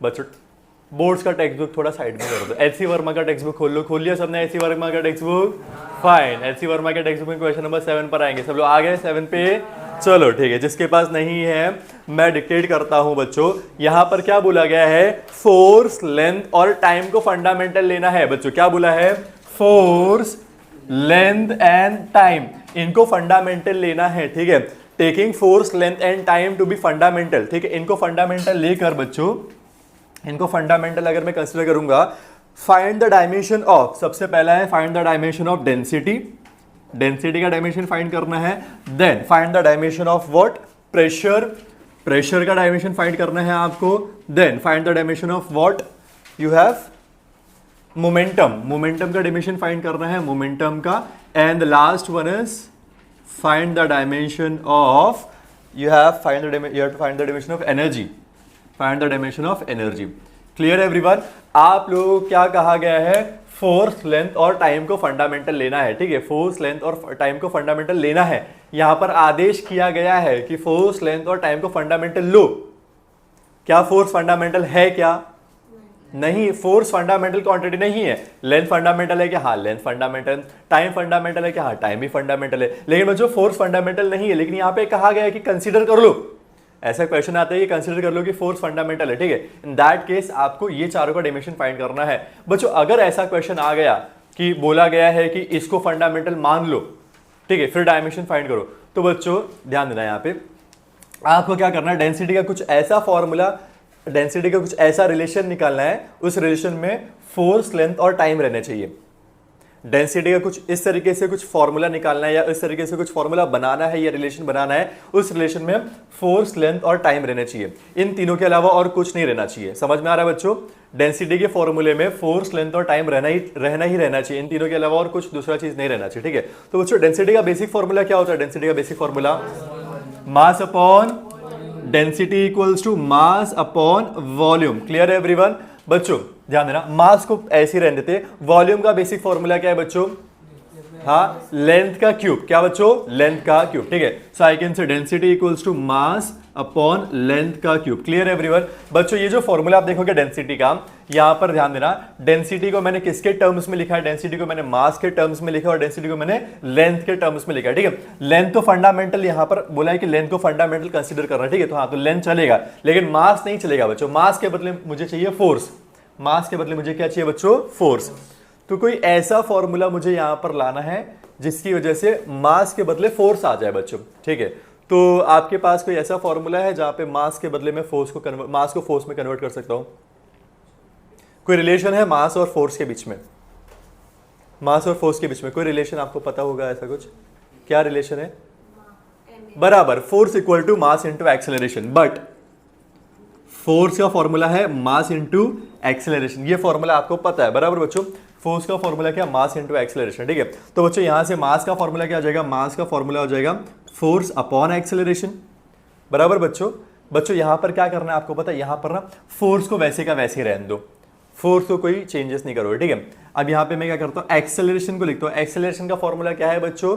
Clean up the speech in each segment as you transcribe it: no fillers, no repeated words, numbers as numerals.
बच्चों बोर्ड्स का text book थोड़ा साइड में कर दो। एच सी वर्मा का टेक्स्ट बुक खोल लिया सबने एच सी वर्मा का textbook? Fine, H C Verma के टेक्स्ट बुक में क्वेश्चन नंबर 7 पर आएंगे। सब लोग आ गए 7 पे? चलो ठीक है, जिसके पास नहीं है मैं डिक्टेट करता हूं बच्चों। यहां पर क्या बोला गया है? फोर्स, लेंथ और टाइम को फंडामेंटल लेना है बच्चों। क्या बोला है? फोर्स, लेंथ एंड टाइम, इनको फंडामेंटल लेना है। ठीक है, taking force, length and time to be fundamental. ठीक है, इनको फंडामेंटल लेकर बच्चों, इनको फंडामेंटल अगर मैं कंसीडर करूंगा, फाइंड द डायमेंशन ऑफ, सबसे पहला है find the dimension of density, density का डायमेंशन फाइंड करना है। Then find the dimension of what? Pressure, pressure का डायमेंशन फाइंड करना है आपको। Then find the dimension of what you have? Momentum, momentum का डायमेंशन फाइंड करना है, मोमेंटम का। And the last one is find the dimension of, you have to find the dimension of energy, find the dimension of energy. Clear everyone? आप लोगों को क्या कहा गया है? फोर्स, लेंथ और टाइम को फंडामेंटल लेना है। ठीक है, फोर्स, लेंथ और टाइम को फंडामेंटल लेना है। यहां पर आदेश किया गया है कि फोर्स, लेंथ और टाइम को फंडामेंटल लो। क्या फोर्स फंडामेंटल है? क्या नहीं, फोर्स फंडामेंटल क्वांटिटी नहीं है। लेंथ फंडामेंटल है क्या? हाँ, लेंथ फंडामेंटल। टाइम फंडामेंटल है क्या? हाँ, टाइम भी फंडामेंटल है। लेकिन बच्चों फोर्स फंडामेंटल नहीं है। लेकिन यहां पे कहा गया है कि कंसीडर कर लो, ऐसा क्वेश्चन आता है कि कंसीडर कर लो कि फोर्स फंडामेंटल है। ठीक है, इन दैट केस आपको ये चारों का डायमेंशन फाइंड करना है बच्चों। अगर ऐसा क्वेश्चन आ गया कि बोला गया है कि इसको फंडामेंटल मान लो, ठीक है, फिर डायमेंशन फाइंड करो, तो बच्चों ध्यान देना, यहां पे आपको क्या करना है? डेंसिटी का कुछ ऐसा फॉर्मूला, डेंसिटी का कुछ ऐसा रिलेशन निकालना है, उस रिलेशन में फोर्स, लेंथ और टाइम रहने चाहिए। डेंसिटी का कुछ इस तरीके से कुछ फॉर्मूला निकालना है या इस तरीके से कुछ फॉर्मूला बनाना है या रिलेशन बनाना है, उस रिलेशन में फोर्स, लेंथ और टाइम रहने चाहिए। इन तीनों के अलावा और कुछ नहीं रहना चाहिए। समझ में आ रहा है बच्चों? डेंसिटी के फॉर्मूले में फोर्स, लेंथ और टाइम रहना चाहिए। इन तीनों के अलावा और कुछ दूसरा चीज नहीं रहना चाहिए। ठीक है, तो बच्चों डेंसिटी का बेसिक फॉर्मूला क्या होता है? डेंसिटी का basic formula mass upon density equals to mass upon volume. Clear है एवरीवन? बच्चों ध्यान देना, मास को ऐसे रहने देते। वॉल्यूम का बेसिक फॉर्मूला क्या है बच्चों? हाँ, लेंथ का क्यूब। क्या बच्चों? लेंथ का क्यूब। ठीक है, so I can say density equals to mass upon length का क्यूब। Clear everyone? बच्चों ये जो फॉर्मूला आप देखोगे डेंसिटी का, यहां पर ध्यान देना, डेंसिटी को मैंने किसके टर्म्स में लिखा है? डेंसिटी को मैंने मास के टर्म्स में लिखा और डेंसिटी को मैंने लेंथ के टर्म्स में लिखा है। ठीक है, लेंथ तो फंडामेंटल, यहां पर बोला है कि लेंथ को फंडामेंटल कंसीडर करना। ठीक है, तो हाँ, तो लेंथ चलेगा, लेकिन मास नहीं चलेगा बच्चों। मास के बदले मुझे चाहिए फोर्स, मास के बदले मुझे क्या चाहिए बच्चों? फोर्स। तो कोई ऐसा फॉर्मूला मुझे यहां पर लाना है जिसकी वजह से मास के बदले फोर्स आ जाए बच्चों। ठीक है, तो आपके पास कोई ऐसा फॉर्मूला है जहां पे मास के बदले में मास को फोर्स में कन्वर्ट कर सकता हूं? कोई रिलेशन है मास और फोर्स के बीच में? मास और फोर्स के बीच में कोई रिलेशन आपको पता होगा ऐसा कुछ? क्या रिलेशन है? बराबर, force equal to mass into acceleration. But force का फॉर्मूला है मास इंटू एक्सेलरेशन। ये फॉर्मूला आपको पता है, बराबर बच्चों? फोर्स का फॉर्मूला क्या? Mass into acceleration. ठीक है, तो बच्चों यहां से मास का फॉर्मूला क्या आ जाएगा? मास का फॉर्मूला हो जाएगा फोर्स अपॉन एक्सेलरेशन। बराबर बच्चों? बच्चों यहां पर क्या करना है आपको पता है? यहां पर ना फोर्स को वैसे का वैसे रहने दो, फोर्स को कोई चेंजेस नहीं करोगे। ठीक है, अब यहां पे मैं क्या करता हूं? एक्सेलरेशन को लिखता हूं। एक्सेलरेशन का फॉर्मूला क्या है बच्चों?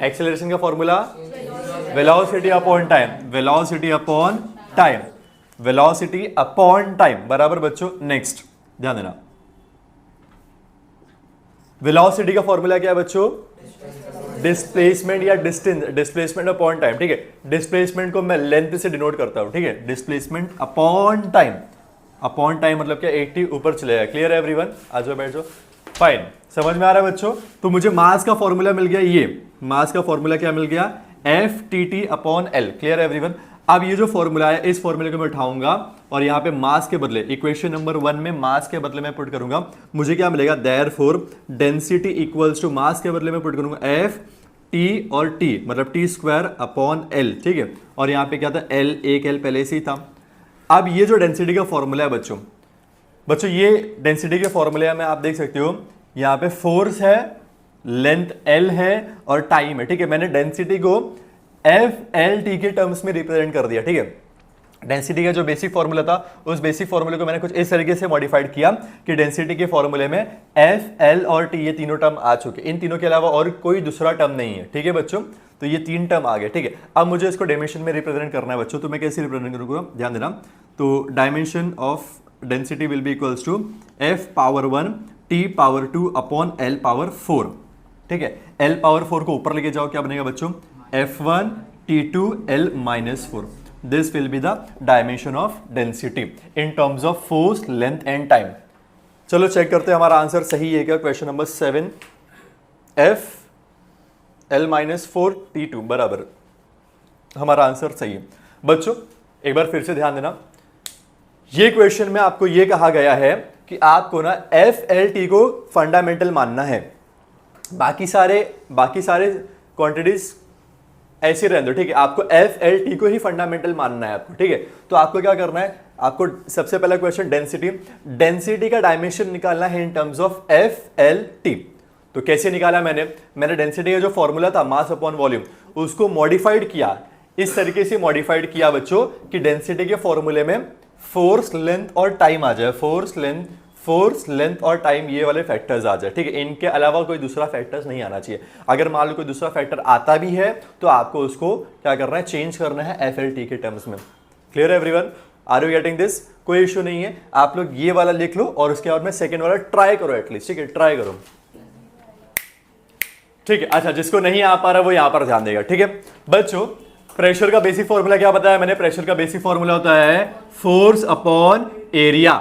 एक्सेलरेशन का formula velocity upon time, velocity upon time, velocity upon time. बराबर बच्चों? नेक्स्ट ध्यान देना, वेलोसिटी का फॉर्मूला क्या है बच्चों? डिस्प्लेसमेंट या डिस्टेंस, डिस्प्लेसमेंट अपॉन टाइम। ठीक है, डिस्प्लेसमेंट को मैं लेंथ से डिनोट करता हूं। ठीक है, displacement upon time, upon time मतलब क्या? 80 ऊपर चलेगा। क्लियर है एवरीवन? आ जाओ, बैठ जाओ। फाइन, समझ में आ रहा है बच्चों? तो मुझे मास का फॉर्मूला मिल गया, ये मास का फॉर्मूला क्या मिल गया? FTT upon L। क्लियर है एवरीवन? अब ये जो फॉर्मूला है, इस फॉर्मूले को मैं उठाऊंगा और यहां पे मास के बदले, इक्वेशन नंबर 1 में मास के बदले मैं पुट करूंगा, मुझे क्या मिलेगा? देयरफॉर डेंसिटी इक्वल्स टू, मास के बदले में पुट करूंगा FT और T मतलब T स्क्वायर अपॉन L। ठीक है, और यहां पे क्या था? L, एक L पहले से ही था। अब ये जो डेंसिटी का फॉर्मूला है बच्चों, ये डेंसिटी के फॉर्मूले में आप देख सकते हो, यहां पे फोर्स है, लेंथ L है और टाइम है। ठीक है, मैंने डेंसिटी को FLT के टर्म्स में रिप्रेजेंट कर दिया। ठीक है, डेंसिटी का जो बेसिक फॉर्मूला था, उस बेसिक फॉर्मूले को मैंने कुछ इस तरीके से मॉडिफाइड किया कि डेंसिटी के फॉर्मूले में F, L और T ये तीनों टर्म आ चुके। इन तीनों के अलावा और कोई दूसरा टर्म नहीं है। ठीक है बच्चों, तो ये 3 टर्म आ गए, ठीक है। अब मुझे इसको डायमेंशन में रिप्रेजेंट करना है बच्चों, तो मैं कैसे रिप्रेजेंट करूँगा, ध्यान देना। तो dimension of density will be equals to F power 1 T power 2 upon L power 4, ठीक है। L पावर 4 को ऊपर लेके जाओ, क्या बनेगा बच्चों, F1 T2 L minus 4। This will be the dimension of density in terms of force, length and time. चलो चेक करते हैं हमारा आंसर सही है क्या। Question number 7, F L minus 4 T2 बराबर, हमारा आंसर सही है बच्चों। एक बार फिर से ध्यान देना, ये क्वेश्चन में आपको ये कहा गया है कि आपको ना FLT को फंडामेंटल मानना है, बाकी सारे क्वांटिटीज ऐसे रहने दो, ठीक है। आपको FLT को ही फंडामेंटल मानना है आपको, ठीक है। तो आपको क्या करना है, आपको सबसे पहला क्वेश्चन डेंसिटी का डायमेंशन निकालना है इन टर्म्स ऑफ FLT। तो कैसे निकाला मैंने डेंसिटी का जो फॉर्मूला था मास अपॉन वॉल्यूम, उसको मॉडिफाइड किया, इस तरीके से मॉडिफाइड किया बच्चों कि डेंसिटी के फॉर्मूले में फोर्स, लेंथ और टाइम आ जाए, फोर्स लेंथ और टाइम ये वाले फैक्टर्स आ जाए, ठीक है। इनके अलावा कोई दूसरा फैक्टर्स नहीं आना चाहिए। अगर मान लो कोई दूसरा फैक्टर आता भी है तो आपको उसको क्या करना है, चेंज करना है FLT के टर्म्स में। Clear everyone, are you getting this? कोई इश्यू नहीं है, आप लोग ये वाला लिख लो और उसके बाद में सेकेंड वाला ट्राई करो एटलीस्ट, ठीक है, ट्राई करो, ठीक है। अच्छा, जिसको नहीं आ पा रहा वो यहां पर ध्यान देगा, ठीक है बच्चों। प्रेशर का बेसिक फॉर्मूला क्या बताया मैंने, प्रेशर का बेसिक फॉर्मूला होता है force upon area.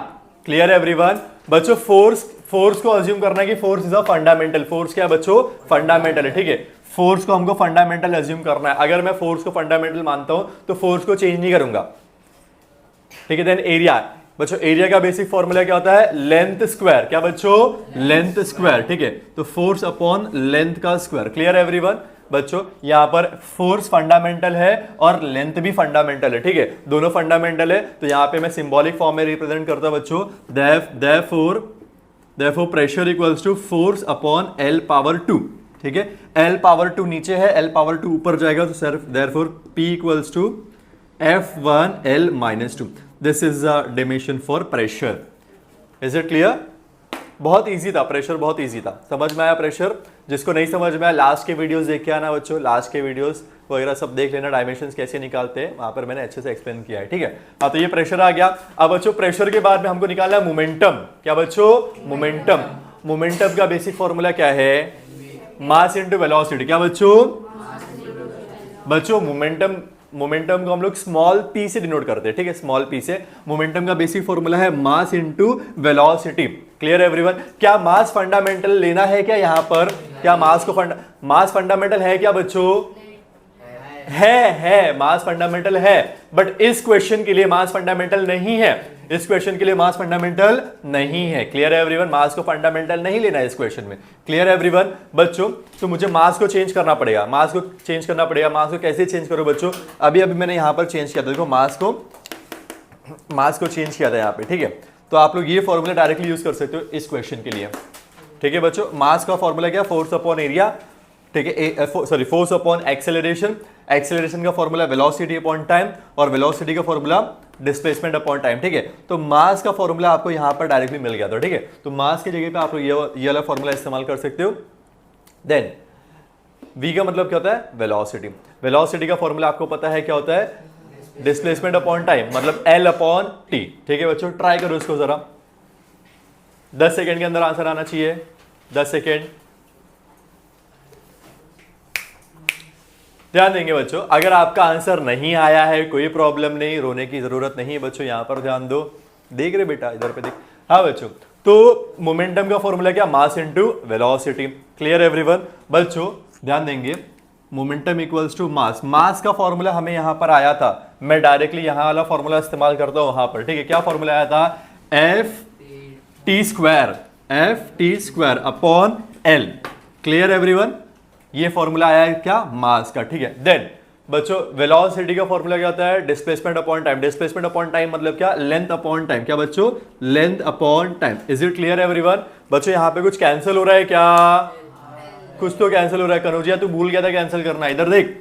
Clear everyone बच्चों, फोर्स को अज्यूम करना है कि force is a fundamental, force क्या बच्चों, फंडामेंटल है, ठीक है। फोर्स को हमको फंडामेंटल अज्यूम करना है। अगर मैं फोर्स को फंडामेंटल मानता हूं तो फोर्स को चेंज नहीं करूंगा, ठीक है। देन एरिया बच्चों, एरिया का बेसिक फॉर्मूला क्या होता है, लेंथ स्क्वायर, क्या बच्चों, लेंथ स्क्वायर, ठीक है। तो फोर्स अपॉन लेंथ का स्क्वायर। क्लियर एवरीवन बच्चों, यहां पर फोर्स फंडामेंटल है और लेंथ भी फंडामेंटल है, ठीक है, दोनों फंडामेंटल है। तो यहां पे मैं सिंबॉलिक फॉर्म में रिप्रेजेंट करता हूं बच्चों, therefore pressure equals to force upon L power 2, ठीक है। L पावर 2 नीचे है, L पावर 2 ऊपर जाएगा, तो सिर्फ therefore P equals to F1 L minus 2। This is the dimension for pressure. Is it clear? बहुत इजी था, प्रेशर बहुत इजी था, समझ में आया प्रेशर? जिसको नहीं समझ में आया लास्ट के वीडियोस देख के आना बच्चों, लास्ट के वीडियोस वगैरह सब देख लेना, डायमेंशंस कैसे निकालते हैं वहां पर मैंने अच्छे से एक्सप्लेन किया है, ठीक है। हाँ, तो ये प्रेशर आ गया। अब बच्चों प्रेशर के बाद में हमको निकालना है मोमेंटम। क्या बच्चों, मोमेंटम का बेसिक फॉर्मूला क्या है, मास इंटू वेलोसिटी। क्या बच्चों मोमेंटम को हम लोग स्मॉल p से डिनोट करते हैं, ठीक है, स्मॉल p से। मोमेंटम का बेसिक फॉर्मूला है mass into velocity. Clear everyone? क्या मास फंडामेंटल लेना है क्या यहां पर? क्या मास फंडामेंटल है क्या बच्चों? है मास फंडामेंटल है, बट इस क्वेश्चन के लिए मास फंडामेंटल नहीं है, इस क्वेश्चन के लिए मास फंडामेंटल नहीं है। क्लियर है एवरीवन? मास को फंडामेंटल नहीं लेना है इस क्वेश्चन में। क्लियर है एवरीवन बच्चों? तो मुझे मास को चेंज करना पड़ेगा, मास को कैसे चेंज करो बच्चों? अभी मैंने यहां पर चेंज किया था, देखो मास को चेंज किया था यहां पे, ठीक है। तो आप लोग ये फॉर्मूला डायरेक्टली यूज कर सकते हो इस क्वेश्चन के लिए, ठीक है बच्चों। मास का फॉर्मूला क्या, फोर्स अपॉन एरिया, ठीक है, फोर्स अपॉन एक्सेलरेशन का फॉर्मूला वेलोसिटी अपॉन टाइम, और वेलोसिटी का फॉर्मूला डिस्प्लेसमेंट अपॉन टाइम, ठीक है। तो मास का फॉर्मूला आपको यहां पर डायरेक्टली मिल गया था, ठीक है। तो मास की जगह पे आप लोग ये वाला फॉर्मूला इस्तेमाल कर सकते हो। देन v का मतलब क्या होता है, वेलोसिटी का फॉर्मूला आपको पता है क्या होता है, डिस्प्लेसमेंट अपॉन टाइम, मतलब L अपॉन टी, ठीक है बच्चों। ट्राई करो इसको जरा, 10 सेकेंड के अंदर आंसर आना चाहिए, 10 सेकेंड। ध्यान देंगे बच्चों, अगर आपका आंसर नहीं आया है कोई प्रॉब्लम नहीं, रोने की जरूरत नहीं है बच्चों, यहां पर ध्यान दो, देख रहे बेटा, इधर पे देख। हाँ बच्चों, तो मोमेंटम का फॉर्मूला क्या, mass into velocity. Clear everyone बच्चों? ध्यान देंगे, मोमेंटम इक्वल्स टू मास का फॉर्मूला हमें यहां पर आया था, मैं डायरेक्टली यहां वाला फॉर्मूला इस्तेमाल करता हूं वहां पर, ठीक है। क्या फॉर्मूला आया था, F T square upon L। Clear everyone? ये फॉर्मूला आया है क्या, मास का, ठीक है। देन बच्चों वेलोसिटी का फॉर्मूला क्या होता है, displacement upon time. Displacement upon time मतलब क्या, लेंथ अपॉन टाइम। क्या बच्चों, length upon time. Is it clear everyone बच्चों? यहां पे कुछ कैंसिल हो रहा है क्या, कुछ तो कैंसिल हो रहा है। कनौजिया तू भूल गया था कैंसिल करना, इधर देख,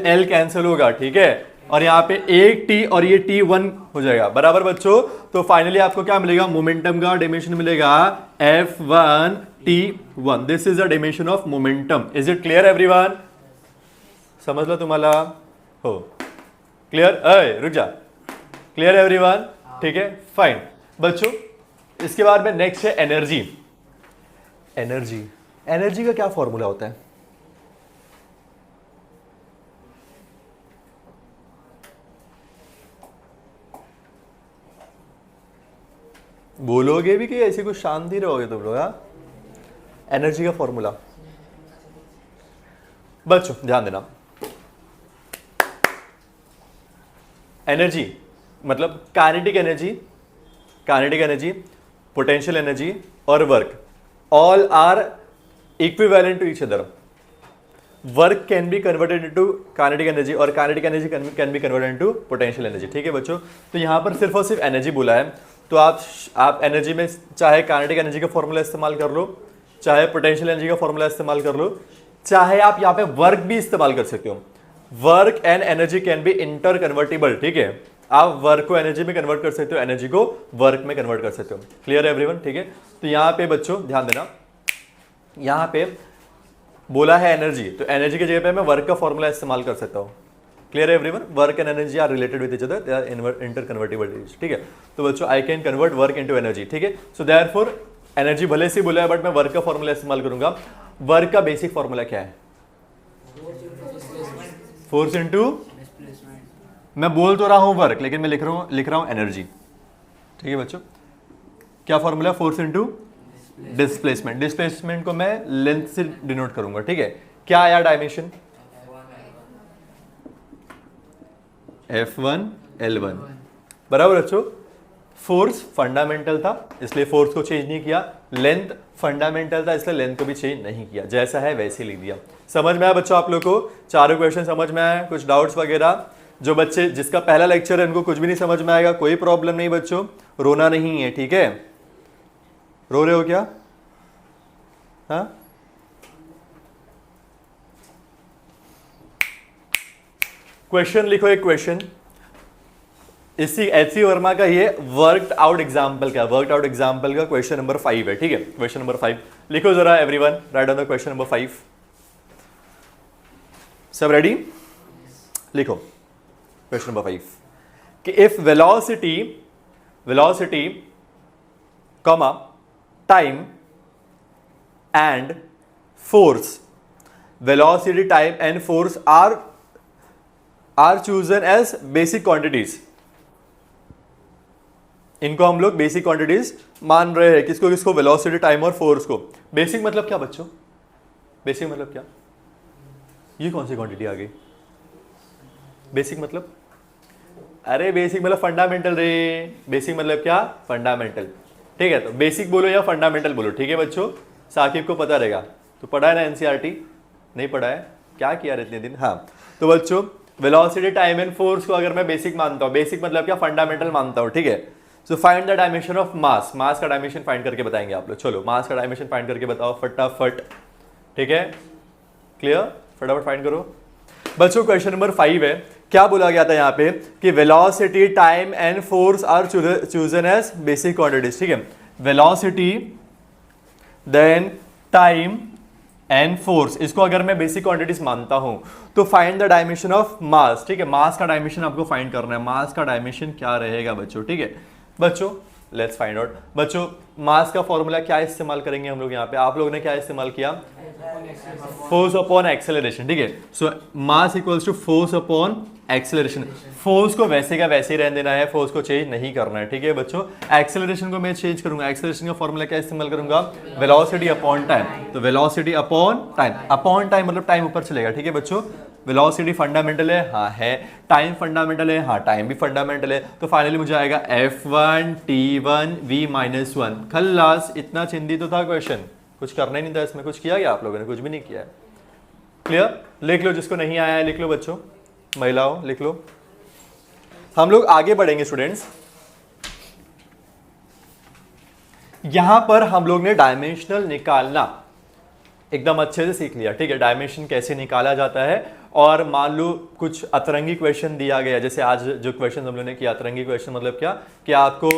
L कैंसिल होगा, ठीक है। और यहाँ पे एक T और ये T1 हो जाएगा, बराबर बच्चों। तो फाइनली आपको क्या मिलेगा, मोमेंटम का डायमेंशन मिलेगा F1 T1। This is the dimension of momentum. Is it clear everyone? समझ लो तुम्हाला हो क्लियर, अय रुक जा, क्लियर एवरीवन, ठीक है फाइन बच्चों। इसके बाद में नेक्स्ट है एनर्जी। एनर्जी, एनर्जी का क्या फॉर्मूला होता है? बोलोगे भी कि ऐसी कुछ शांति रहोगे तुम लोग? हाँ, एनर्जी का फॉर्मूला बच्चों ध्यान देना। एनर्जी मतलब kinetic energy, kinetic energy, potential energy और work, all are equivalent to each other. Work can be converted into kinetic energy और kinetic energy can be converted into potential energy, ठीक है बच्चों। तो यहां पर सिर्फ और सिर्फ एनर्जी बोला है, तो आप एनर्जी में चाहे काइनेटिक एनर्जी का फॉर्मूला इस्तेमाल कर लो, चाहे पोटेंशियल एनर्जी का फॉर्मूला इस्तेमाल कर लो, चाहे आप यहाँ पे वर्क भी इस्तेमाल कर सकते हो। Work and energy can B inter convertible, ठीक है। आप वर्क को एनर्जी में कन्वर्ट कर सकते हो, एनर्जी को वर्क में कन्वर्ट कर सकते हो। क्लियर एवरीवन, ठीक है। तो यहाँ पे बच्चों ध्यान देना, यहाँ पे बोला है एनर्जी, तो एनर्जी की जगह पे मैं वर्क का फॉर्मूला इस्तेमाल कर सकता हूँ। Clear everyone, work and energy are related with each other, they are interconvertible, ठीक है। तो बच्चों I can convert work into energy, ठीक है। सो देयरफॉर एनर्जी भले से बोला है बट मैं वर्क का फॉर्मूला इस्तेमाल करूंगा। वर्क का बेसिक फॉर्मूला क्या है? फोर्स इनटू, मैं बोल तो रहा हूं वर्क लेकिन मैं लिख रहा हूं एनर्जी, ठीक है बच्चों। क्या formula? Force into displacement. Displacement को मैं लेंथ से डिनोट करूंगा, ठीक है। क्या आया डायमेंशन? F1 L1 बराबर बच्चों। फोर्स फंडामेंटल था इसलिए फोर्स को चेंज नहीं किया, लेंथ फंडामेंटल था इसलिए लेंथ को भी चेंज नहीं किया, जैसा है वैसे लिख दिया। समझ में आया बच्चों आप लोग को? चारों क्वेश्चन समझ में आया? कुछ डाउट्स वगैरह? जो बच्चे जिसका पहला लेक्चर है उनको कुछ भी नहीं समझ में आएगा, कोई प्रॉब्लम नहीं बच्चों, रोना नहीं है, ठीक है। रो रहे हो क्या? हाँ, क्वेश्चन लिखो, एक क्वेश्चन इसी एचसी वर्मा का, ये वर्कड आउट एग्जाम्पल का, वर्कड आउट एग्जाम्पल का क्वेश्चन नंबर 5 है, ठीक है। क्वेश्चन नंबर 5 लिखो जरा everyone, write down the question number 5। सब रेडी? लिखो क्वेश्चन नंबर 5 कि if velocity comma time and force, velocity time and force are chosen as basic quantities. इनको हम लोग बेसिक क्वांटिटीज मान रहे हैं, किसको किसको? वेलोसिटी, टाइम और फोर्स को। बेसिक मतलब क्या बच्चों? बेसिक मतलब क्या? ये कौन सी क्वांटिटी आ गई? बेसिक मतलब, अरे बेसिक मतलब फंडामेंटल रे। बेसिक मतलब क्या? फंडामेंटल, ठीक है। तो बेसिक बोलो या फंडामेंटल बोलो, ठीक है बच्चों। साकिब को पता रहेगा, तो पढ़ा है ना एनसीईआरटी? नहीं पढ़ा है? क्या किया इतने दिन? हाँ, तो बच्चों वेलोसिटी, टाइम एंड फोर्स को अगर मैं बेसिक मानता हूं, बेसिक मतलब क्या? फंडामेंटल मानता हूं, ठीक है। So find the dimension of mass. Mass का डायमेंशन फाइंड करके बताएंगे आप लोग। चलो मास का डायमेंशन फाइंड करके बताओ फटाफट, ठीक है। क्लियर? फटाफट फाइंड करो बच्चों। क्वेश्चन नंबर 5 है, क्या बोला गया था यहाँ पे कि velocity, time and force are chosen as basic quantities, ठीक है। Velocity then time and force, इसको अगर मैं बेसिक क्वांटिटीज मानता हूं तो find the dimension of mass, ठीक है। मास का डायमेंशन आपको फाइंड करना है। मास का डायमेंशन क्या रहेगा बच्चों, ठीक है बच्चों। लेट्स फाइंड आउट बच्चों। मास का फॉर्मूला क्या इस्तेमाल करेंगे हम लोग यहाँ पे? आप लोगों ने क्या इस्तेमाल किया? फोर्स अपॉन एक्सेलरेशन, ठीक है। So mass equals to force upon acceleration. Force को वैसे का वैसे ही रहने देना है, फोर्स को चेंज नहीं करना है, ठीक है बच्चों। एक्सेलरेशन को मैं चेंज करूंगा। एक्सेलरेशन का फॉर्मूला क्या इस्तेमाल करूंगा? Velocity upon time. तो velocity upon time, upon time मतलब टाइम ऊपर चलेगा, ठीक है बच्चों। वेलोसिटी फंडामेंटल है, हाँ है। टाइम फंडामेंटल है, हाँ टाइम भी फंडामेंटल है। तो फाइनली मुझे आएगा F1 T1 V-1 खल्लास। इतना चिंदी तो था क्वेश्चन, कुछ करना ही नहीं था इसमें। कुछ किया क्या आप लोगों ने? कुछ भी नहीं किया है। क्लियर? लिख लो, जिसको नहीं आया है लिख लो बच्चों, महिलाओं लिख लो। हम लोग आगे बढ़ेंगे स्टूडेंट्स। यहां पर हम लोग ने डायमेंशनल निकालना एकदम अच्छे से सीख लिया, ठीक है। डायमेंशन कैसे निकाला जाता है, और मान लो कुछ अतरंगी क्वेश्चन दिया गया, जैसे आज जो क्वेश्चन हम लोग ने किया, अतरंगी क्वेश्चन मतलब क्या कि आपको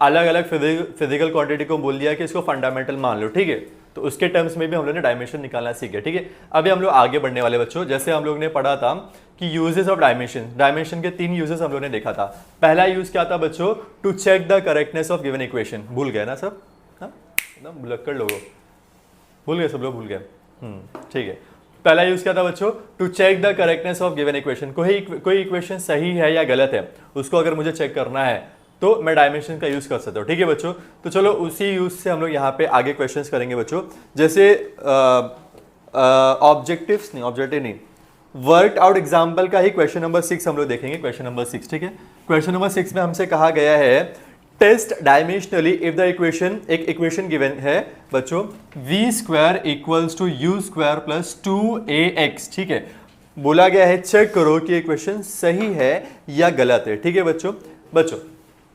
अलग अलग फिजिकल क्वांटिटी को बोल दिया कि इसको फंडामेंटल मान लो, ठीक है। तो उसके टर्म्स में भी हम लोग ने डायमेंशन निकालना सीखे, ठीक है। अभी हम लोग आगे बढ़ने वाले बच्चों, जैसे हम लोग ने पढ़ा था कि यूजेस ऑफ डायमेंशन, डायमेंशन के 3 यूजेस हम लोग ने देखा था। पहला यूज क्या था बच्चों, to check the correctness of given equation. भूल गए ना सब, हाँ एकदम भुलक्कड़ लोगों, भूल गए सब लोग, भूल गए, ठीक है। पहला यूज क्या था बच्चों, to check the correctness of given equation. कोई इक्वेशन सही है या गलत है, उसको अगर मुझे चेक करना है तो मैं डायमेंशन का यूज कर सकता हूँ, ठीक है बच्चों। तो चलो उसी यूज से हम लोग यहाँ पे आगे क्वेश्चंस करेंगे बच्चों। जैसे ऑब्जेक्टिव नहीं, वर्क आउट एग्जाम्पल का ही क्वेश्चन नंबर 6 हम लोग देखेंगे, क्वेश्चन नंबर 6, ठीक है। क्वेश्चन नंबर 6 में हमसे कहा गया है test dimensionally if the equation, एक इक्वेशन गिवन है बच्चों, v square equals to u square plus 2ax, ठीक है। बोला गया है चेक करो कि इक्वेशन सही है या गलत है, ठीक है बच्चों। बच्चों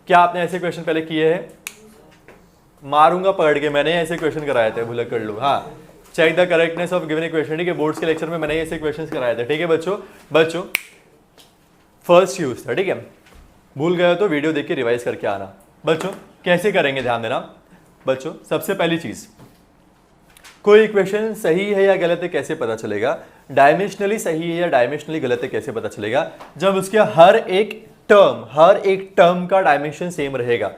क्या आपने ऐसे क्वेश्चन पहले किए हैं? मारूंगा पकड़ के, मैंने ऐसे क्वेश्चन कराए थे, भूल कर लो। हाँ, check the correctness of given equation, ठीक है। बोर्ड्स के लेक्चर में मैंने ऐसे क्वेश्चन कराए थे, ठीक है बच्चों फर्स्ट यूज था, ठीक है। भूल गए तो वीडियो देख के रिवाइज करके आना। बच्चों कैसे करेंगे, ध्यान देना बच्चों। सबसे पहली चीज, कोई इक्वेशन सही है या गलत है कैसे पता चलेगा? डायमेंशनली सही है या डायमेंशनली गलत है कैसे पता चलेगा? जब उसके हर एक टर्म का डायमेंशन सेम रहेगा।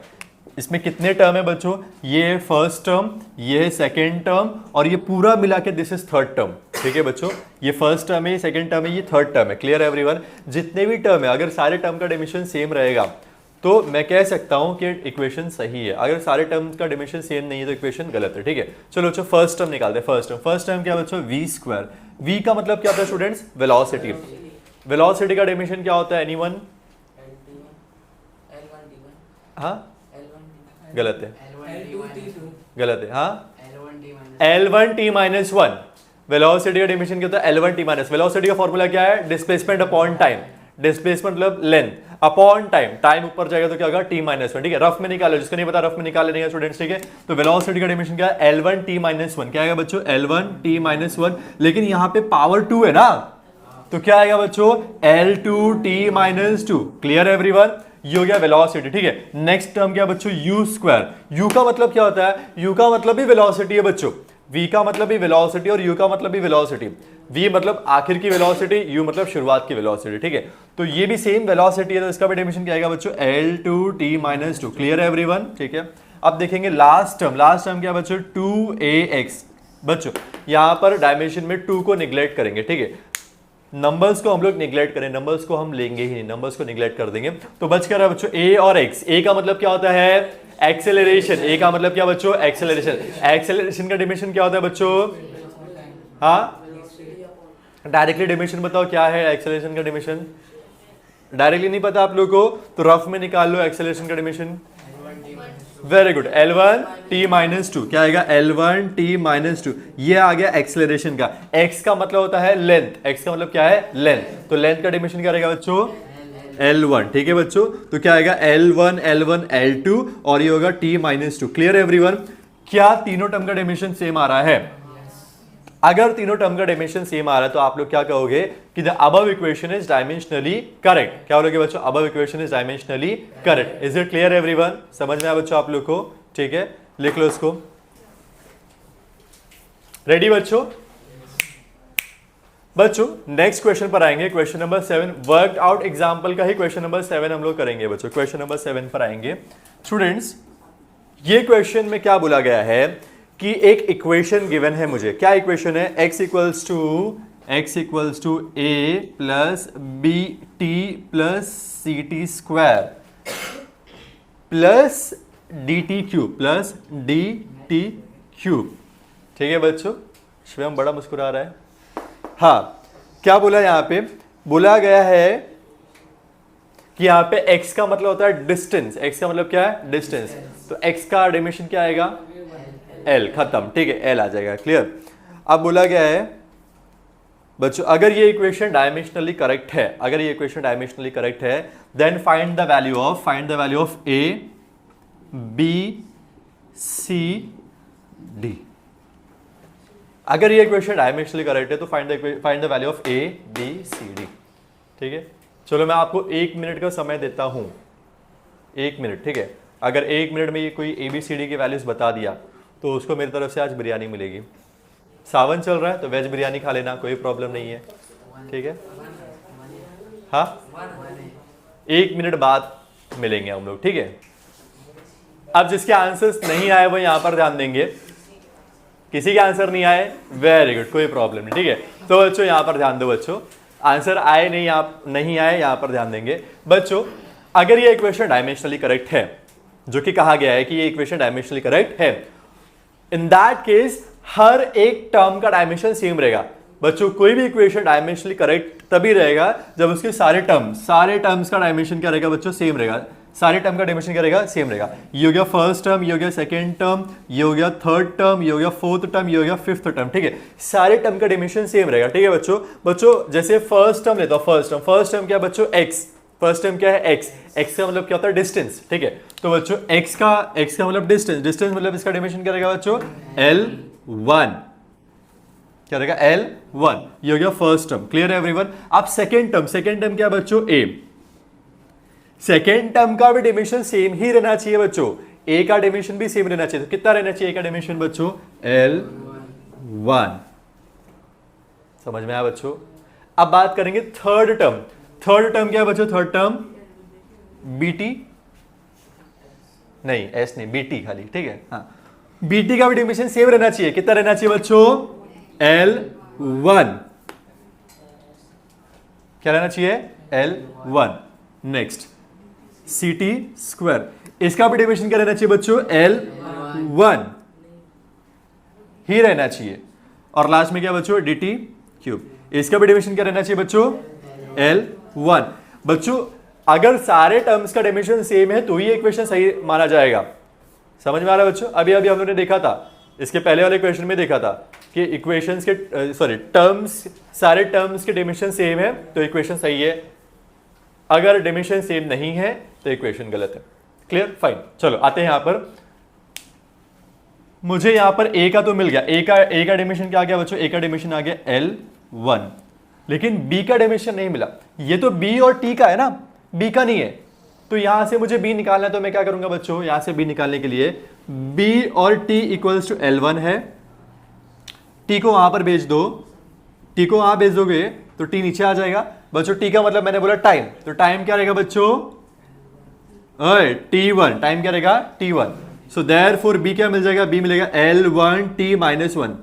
इसमें कितने टर्म है बच्चों? ये फर्स्ट टर्म, ये सेकेंड टर्म, और ये पूरा मिला के दिस इज थर्ड टर्म, ठीक है बच्चों। ये फर्स्ट टर्म है, ये सेकेंड टर्म है, ये थर्ड टर्म है। क्लियर है एवरीवन? जितने भी टर्म है, अगर सारे टर्म का डायमेंशन सेम रहेगा तो मैं कह सकता हूं कि इक्वेशन सही है। अगर सारे टर्म का डायमेंशन सेम नहीं है तो इक्वेशन गलत है, ठीक है। चलो बच्चों फर्स्ट टर्म निकालते हैं। फर्स्ट टर्म क्या बच्चों? v square. v का मतलब क्या होता है स्टूडेंट्स? वेलोसिटी। वेलोसिटी का डायमेंशन क्या होता है? एनीवन? हाँ गलत है, गलत है, हाँ L1t-1। वेलोसिटी का डायमेंशन क्या होता है? L1t-। वेलोसिटी का फॉर्मूला क्या है? Displacement upon time. डिस्प्लेसमेंट मतलब लेंथ अपॉन टाइम। टाइम ऊपर जाएगा तो क्या होगा? t-1, ठीक है। रफ में निकालो, जिसको नहीं पता रफ में निकाल लेंगे स्टूडेंट्स, ठीक है। तो वेलोसिटी का डायमेंशन क्या है? L1t-1। क्या आएगा बच्चों? L1t-1। लेकिन यहाँ पे पावर 2 है ना, तो क्या आएगा बच्चों? L2t-2। Clear everyone? ये हो गया वेलोसिटी, ठीक है। नेक्स्ट टर्म क्या बच्चों? u square. u का मतलब क्या होता है? u का मतलब भी वेलोसिटी है बच्चों। v का मतलब भी वेलोसिटी और u का मतलब भी वेलोसिटी। v मतलब आखिर की वेलोसिटी, u मतलब शुरुआत की वेलोसिटी, ठीक है। तो ये भी सेम वेलोसिटी है, तो इसका भी डायमेंशन क्या आएगा बच्चों? L2t-2। क्लियर है एवरीवन? ठीक है। अब देखेंगे लास्ट टर्म क्या बच्चों? 2ax। बच्चों यहां पर डायमेंशन में 2 को निग्लेक्ट करेंगे, ठीक है। नंबर्स को हम लोग निग्लेक्ट करें, नंबर्स को हम लेंगे ही नहीं, नंबर्स को निग्लेक्ट कर देंगे। तो बच कर रहा है बच्चों a और x। a का मतलब क्या होता है? एक्सेलरेशन। a का मतलब क्या बच्चों? एक्सेलरेशन। एक्सेलरेशन का डायमेंशन क्या होता है बच्चों? हाँ डायरेक्टली डायमेंशन बताओ क्या है एक्सेलरेशन का डायमेंशन? डायरेक्टली नहीं पता आप लोगों को तो रफ में निकाल लो एक्सेलरेशन का डायमेंशन। Very good, L1t-2। क्या आएगा? L1t-2। ये आ गया एक्सेलरेशन का। x का मतलब होता है लेंथ। x का मतलब क्या है? लेंथ। तो लेंथ का डायमेंशन क्या रहेगा बच्चों? L1, ठीक है बच्चों। तो क्या आएगा? L1, L1, L2 और ये होगा t-2। Clear everyone? क्या तीनों टर्म का डायमेंशन सेम आ रहा है? अगर तीनों टर्म का डायमेंशन सेम आ रहा है तो आप लोग क्या कहोगे कि the above equation is dimensionally correct. क्या बोलोगे बच्चों? Above equation is dimensionally correct. Is it clear everyone? समझ में आया बच्चों आप लोग को? ठीक है, लिख लो इसको। रेडी बच्चों? बच्चों नेक्स्ट क्वेश्चन पर आएंगे, question number 7। Worked out example का ही क्वेश्चन नंबर 7 हम लोग करेंगे बच्चों। क्वेश्चन नंबर 7 पर आएंगे स्टूडेंट्स। ये क्वेश्चन में क्या बोला गया है कि एक इक्वेशन गिवन है मुझे। क्या इक्वेशन है? x equals to a plus b t plus c t square plus d t cube. ठीक है बच्चों? शिवम बड़ा मुस्कुरा रहा है। हाँ, क्या बोला यहां पे? बोला गया है कि यहां पे x का मतलब होता है डिस्टेंस। x का मतलब क्या है? डिस्टेंस। तो x का डायमेंशन क्या आएगा? L। खत्म, ठीक है, L आ जाएगा। क्लियर? अब बोला गया है बच्चों अगर ये इक्वेशन डायमेंशनली करेक्ट है, then find the value of a b c d। अगर ये इक्वेशन डायमेंशनली करेक्ट है तो find the value of a b c d। ठीक है, चलो मैं आपको 1 मिनट का समय देता हूं। 1 मिनट, ठीक है। अगर 1 मिनट में ये कोई ABCD की वैल्यूज बता दिया तो उसको मेरी तरफ से आज बिरयानी मिलेगी। सावन चल रहा है तो वेज बिरयानी खा लेना, कोई प्रॉब्लम नहीं है, ठीक है। हाँ 1 मिनट बाद मिलेंगे हम लोग, ठीक है। अब जिसके आंसर्स नहीं आए वो यहां पर ध्यान देंगे, किसी के आंसर नहीं आए वेरी गुड, कोई प्रॉब्लम नहीं, ठीक है। तो बच्चों यहां पर ध्यान दो बच्चों, आंसर आए नहीं आए यहां पर ध्यान देंगे बच्चों। अगर ये इक्वेशन डायमेंशनली करेक्ट है, जो कि कहा गया है कि ये इक्वेशन डायमेंशनली करेक्ट है, इन दैट केस हर एक टर्म का डायमेंशन सेम रहेगा बच्चों। कोई भी इक्वेशन डायमेंशनली करेक्ट तभी रहेगा जब उसके सारे टर्म्स का डायमेंशन क्या रहेगा बच्चों, सेम रहेगा। सारे टर्म का डायमेंशन क्या रहेगा, सेम रहेगा। ये हो गया फर्स्ट टर्म, ये हो गया सेकंड टर्म, ये हो गया थर्ड टर्म, ये हो गया फोर्थ टर्म, ये हो गया फिफ्थ टर्म, ठीक है। सारे टर्म का डायमेंशन सेम रहेगा, ठीक है बच्चों जैसे फर्स्ट टर्म लेता हूं, फर्स्ट टर्म क्या बच्चों, एक्स। फर्स्ट टर्म क्या है, एक्स। एक्स का मतलब क्या होता है, डिस्टेंस, ठीक है। तो बच्चों एक्स का मतलब डिस्टेंस मतलब इसका डायमेंशन क्या रहेगा बच्चों, L1, क्या रहेगा, L1। ये हो गया फर्स्ट टर्म, क्लियर है एवरीवन। अब सेकंड टर्म क्या बच्चों, A। सेकंड टर्म का भी डायमेंशन सेम ही रहना चाहिए बच्चों, A का डायमेंशन भी सेम रहना चाहिए। तो कितना रहना चाहिए A का डायमेंशन बच्चों, L1। समझ में आया बच्चों। अब बात करेंगे थर्ड टर्म क्या है बच्चों, थर्ड टर्म BT, नहीं S नहीं, BT खाली, ठीक है। हाँ BT का भी डायमेंशन सेम रहना चाहिए, कितना रहना चाहिए बच्चों, L1। क्या रहना चाहिए, L1। नेक्स्ट CT स्क्वायर, इसका भी डायमेंशन क्या रहना चाहिए बच्चों, L1 ही रहना चाहिए। और लास्ट में क्या बच्चों, DT क्यूब, इसका भी डायमेंशन क्या रहना चाहिए बच्चों, L1। बच्चों अगर सारे टर्म्स का डायमेंशन सेम है तो ही इक्वेशन सही माना जाएगा। समझ में आ रहा है बच्चों। अभी हम लोगों ने देखा था, इसके पहले वाले क्वेश्चन में देखा था कि इक्वेशंस के टर्म्स, सारे टर्म्स के डायमेंशन सेम है तो इक्वेशन सही है, अगर डायमेंशन सेम नहीं है तो इक्वेशन गलत है। Clear, fine. चलो आते हैं यहां पर, मुझे यहां पर A का तो मिल गया, A का डायमेंशन क्या आ गया बच्चों, A का डायमेंशन आ गया L1, लेकिन B का डायमेंशन नहीं मिला। ये तो B और T का है ना, B का नहीं है, तो यहां से मुझे B निकालना है। तो मैं क्या करूंगा बच्चों, यहां से B निकालने के लिए B और T इक्वल्स टू L1 है, T को वहां पर भेज दो, T को वहां भेज दोगे तो T नीचे आ जाएगा बच्चों। T का मतलब मैंने बोला टाइम, तो टाइम क्या रहेगा बच्चों, T1, टाइम क्या रहेगा, T1। सो देयरफॉर B क्या मिल जाएगा, B मिलेगा L1T माइनस 1।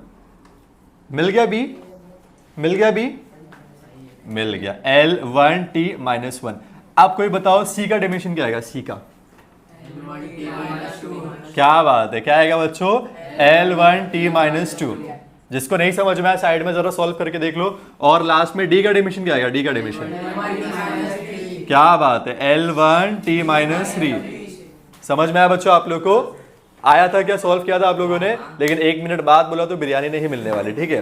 मिल गया B, मिल गया L1T माइनस 1। आप कोई बताओ C का डायमेंशन क्या आएगा, C का, क्या बात है, क्या आएगा बच्चों, L1T माइनस 2। जिसको नहीं समझ में आया साइड में जरा सॉल्व करके देख लो। और लास्ट में D का डायमेंशन क्या आएगा, D का डायमेंशन, क्या बात है, L1T माइनस 3। समझ में आया बच्चों, आप लोग को आया था क्या, सॉल्व किया था आप लोगों ने, लेकिन 1 मिनट बाद बोला तो बिरयानी नहीं मिलने वाली, ठीक है।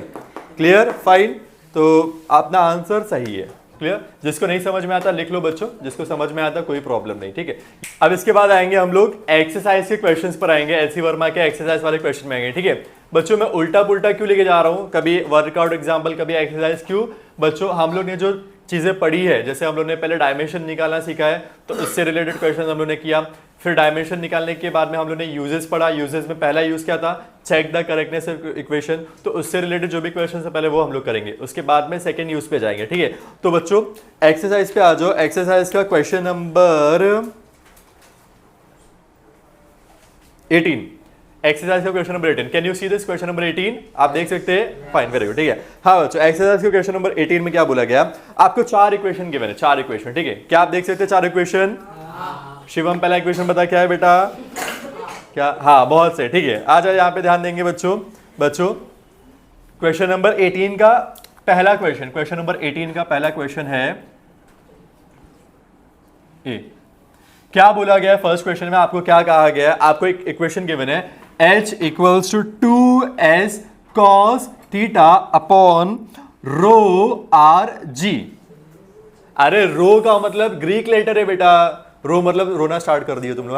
Clear, fine. तो अपना आंसर सही है, क्लियर। जिसको नहीं समझ में आता लिख लो बच्चों, जिसको समझ में आता कोई प्रॉब्लम नहीं, ठीक है। अब इसके बाद आएंगे हम लोग एक्सरसाइज के क्वेश्चंस पर आएंगे, एलसी वर्मा के एक्सरसाइज वाले क्वेश्चन में आएंगे, ठीक है बच्चों। मैं उल्टा पुल्टा क्यों लेके जा रहा हूं, कभी वर्कआउट एग्जाम्पल, कभी एक्सरसाइज, क्यों बच्चों, हम लोग ने जो चीजें पढ़ी है, जैसे हम लोग ने पहले डायमेंशन निकालना सीखा है तो उससे रिलेटेड क्वेश्चन हम लोग ने किया। फिर डायमेंशन निकालने के बाद में हम लोग ने यूजेस पढ़ा, यूजेस में पहला यूज क्या था, check the correctness of equation, तो उससे रिलेटेड जो भी क्वेश्चन है पहले वो हम लोग करेंगे, उसके बाद में सेकंड यूज पे जाएंगे, ठीक है। तो बच्चों एक्सरसाइज पे आ जाओ। एक्सरसाइज का क्वेश्चन नंबर 18, एक्सरसाइज का question number 18। Can you see this question number 18, आप देख सकते हैं, फाइन, वेरी गुड, ठीक है। हाँ बच्चों, एक्सरसाइज के क्वेश्चन नंबर 18 में क्या बोला गया, आपको 4 इक्वेशन गिवन है, 4 इक्वेशन, ठीक है। क्या आप देख सकते हैं 4 इक्वेशन, शिवम पहला इक्वेशन बता क्या है बेटा, क्या, हाँ बहुत से, ठीक है। आ जाओ यहाँ पे ध्यान देंगे बच्चों। क्वेश्चन नंबर 18 का पहला क्वेश्चन, क्वेश्चन नंबर 18 का पहला क्वेश्चन है ए। क्या बोला गया है फर्स्ट क्वेश्चन में, आपको क्या कहा गया है, आपको एक इक्वेशन गिवन है H equals to 2s cos theta upon rho r g. अरे रो का मतलब ग्रीक लेटर है बेटा, रो मतलब रोना स्टार्ट कर दिए तुम लोग।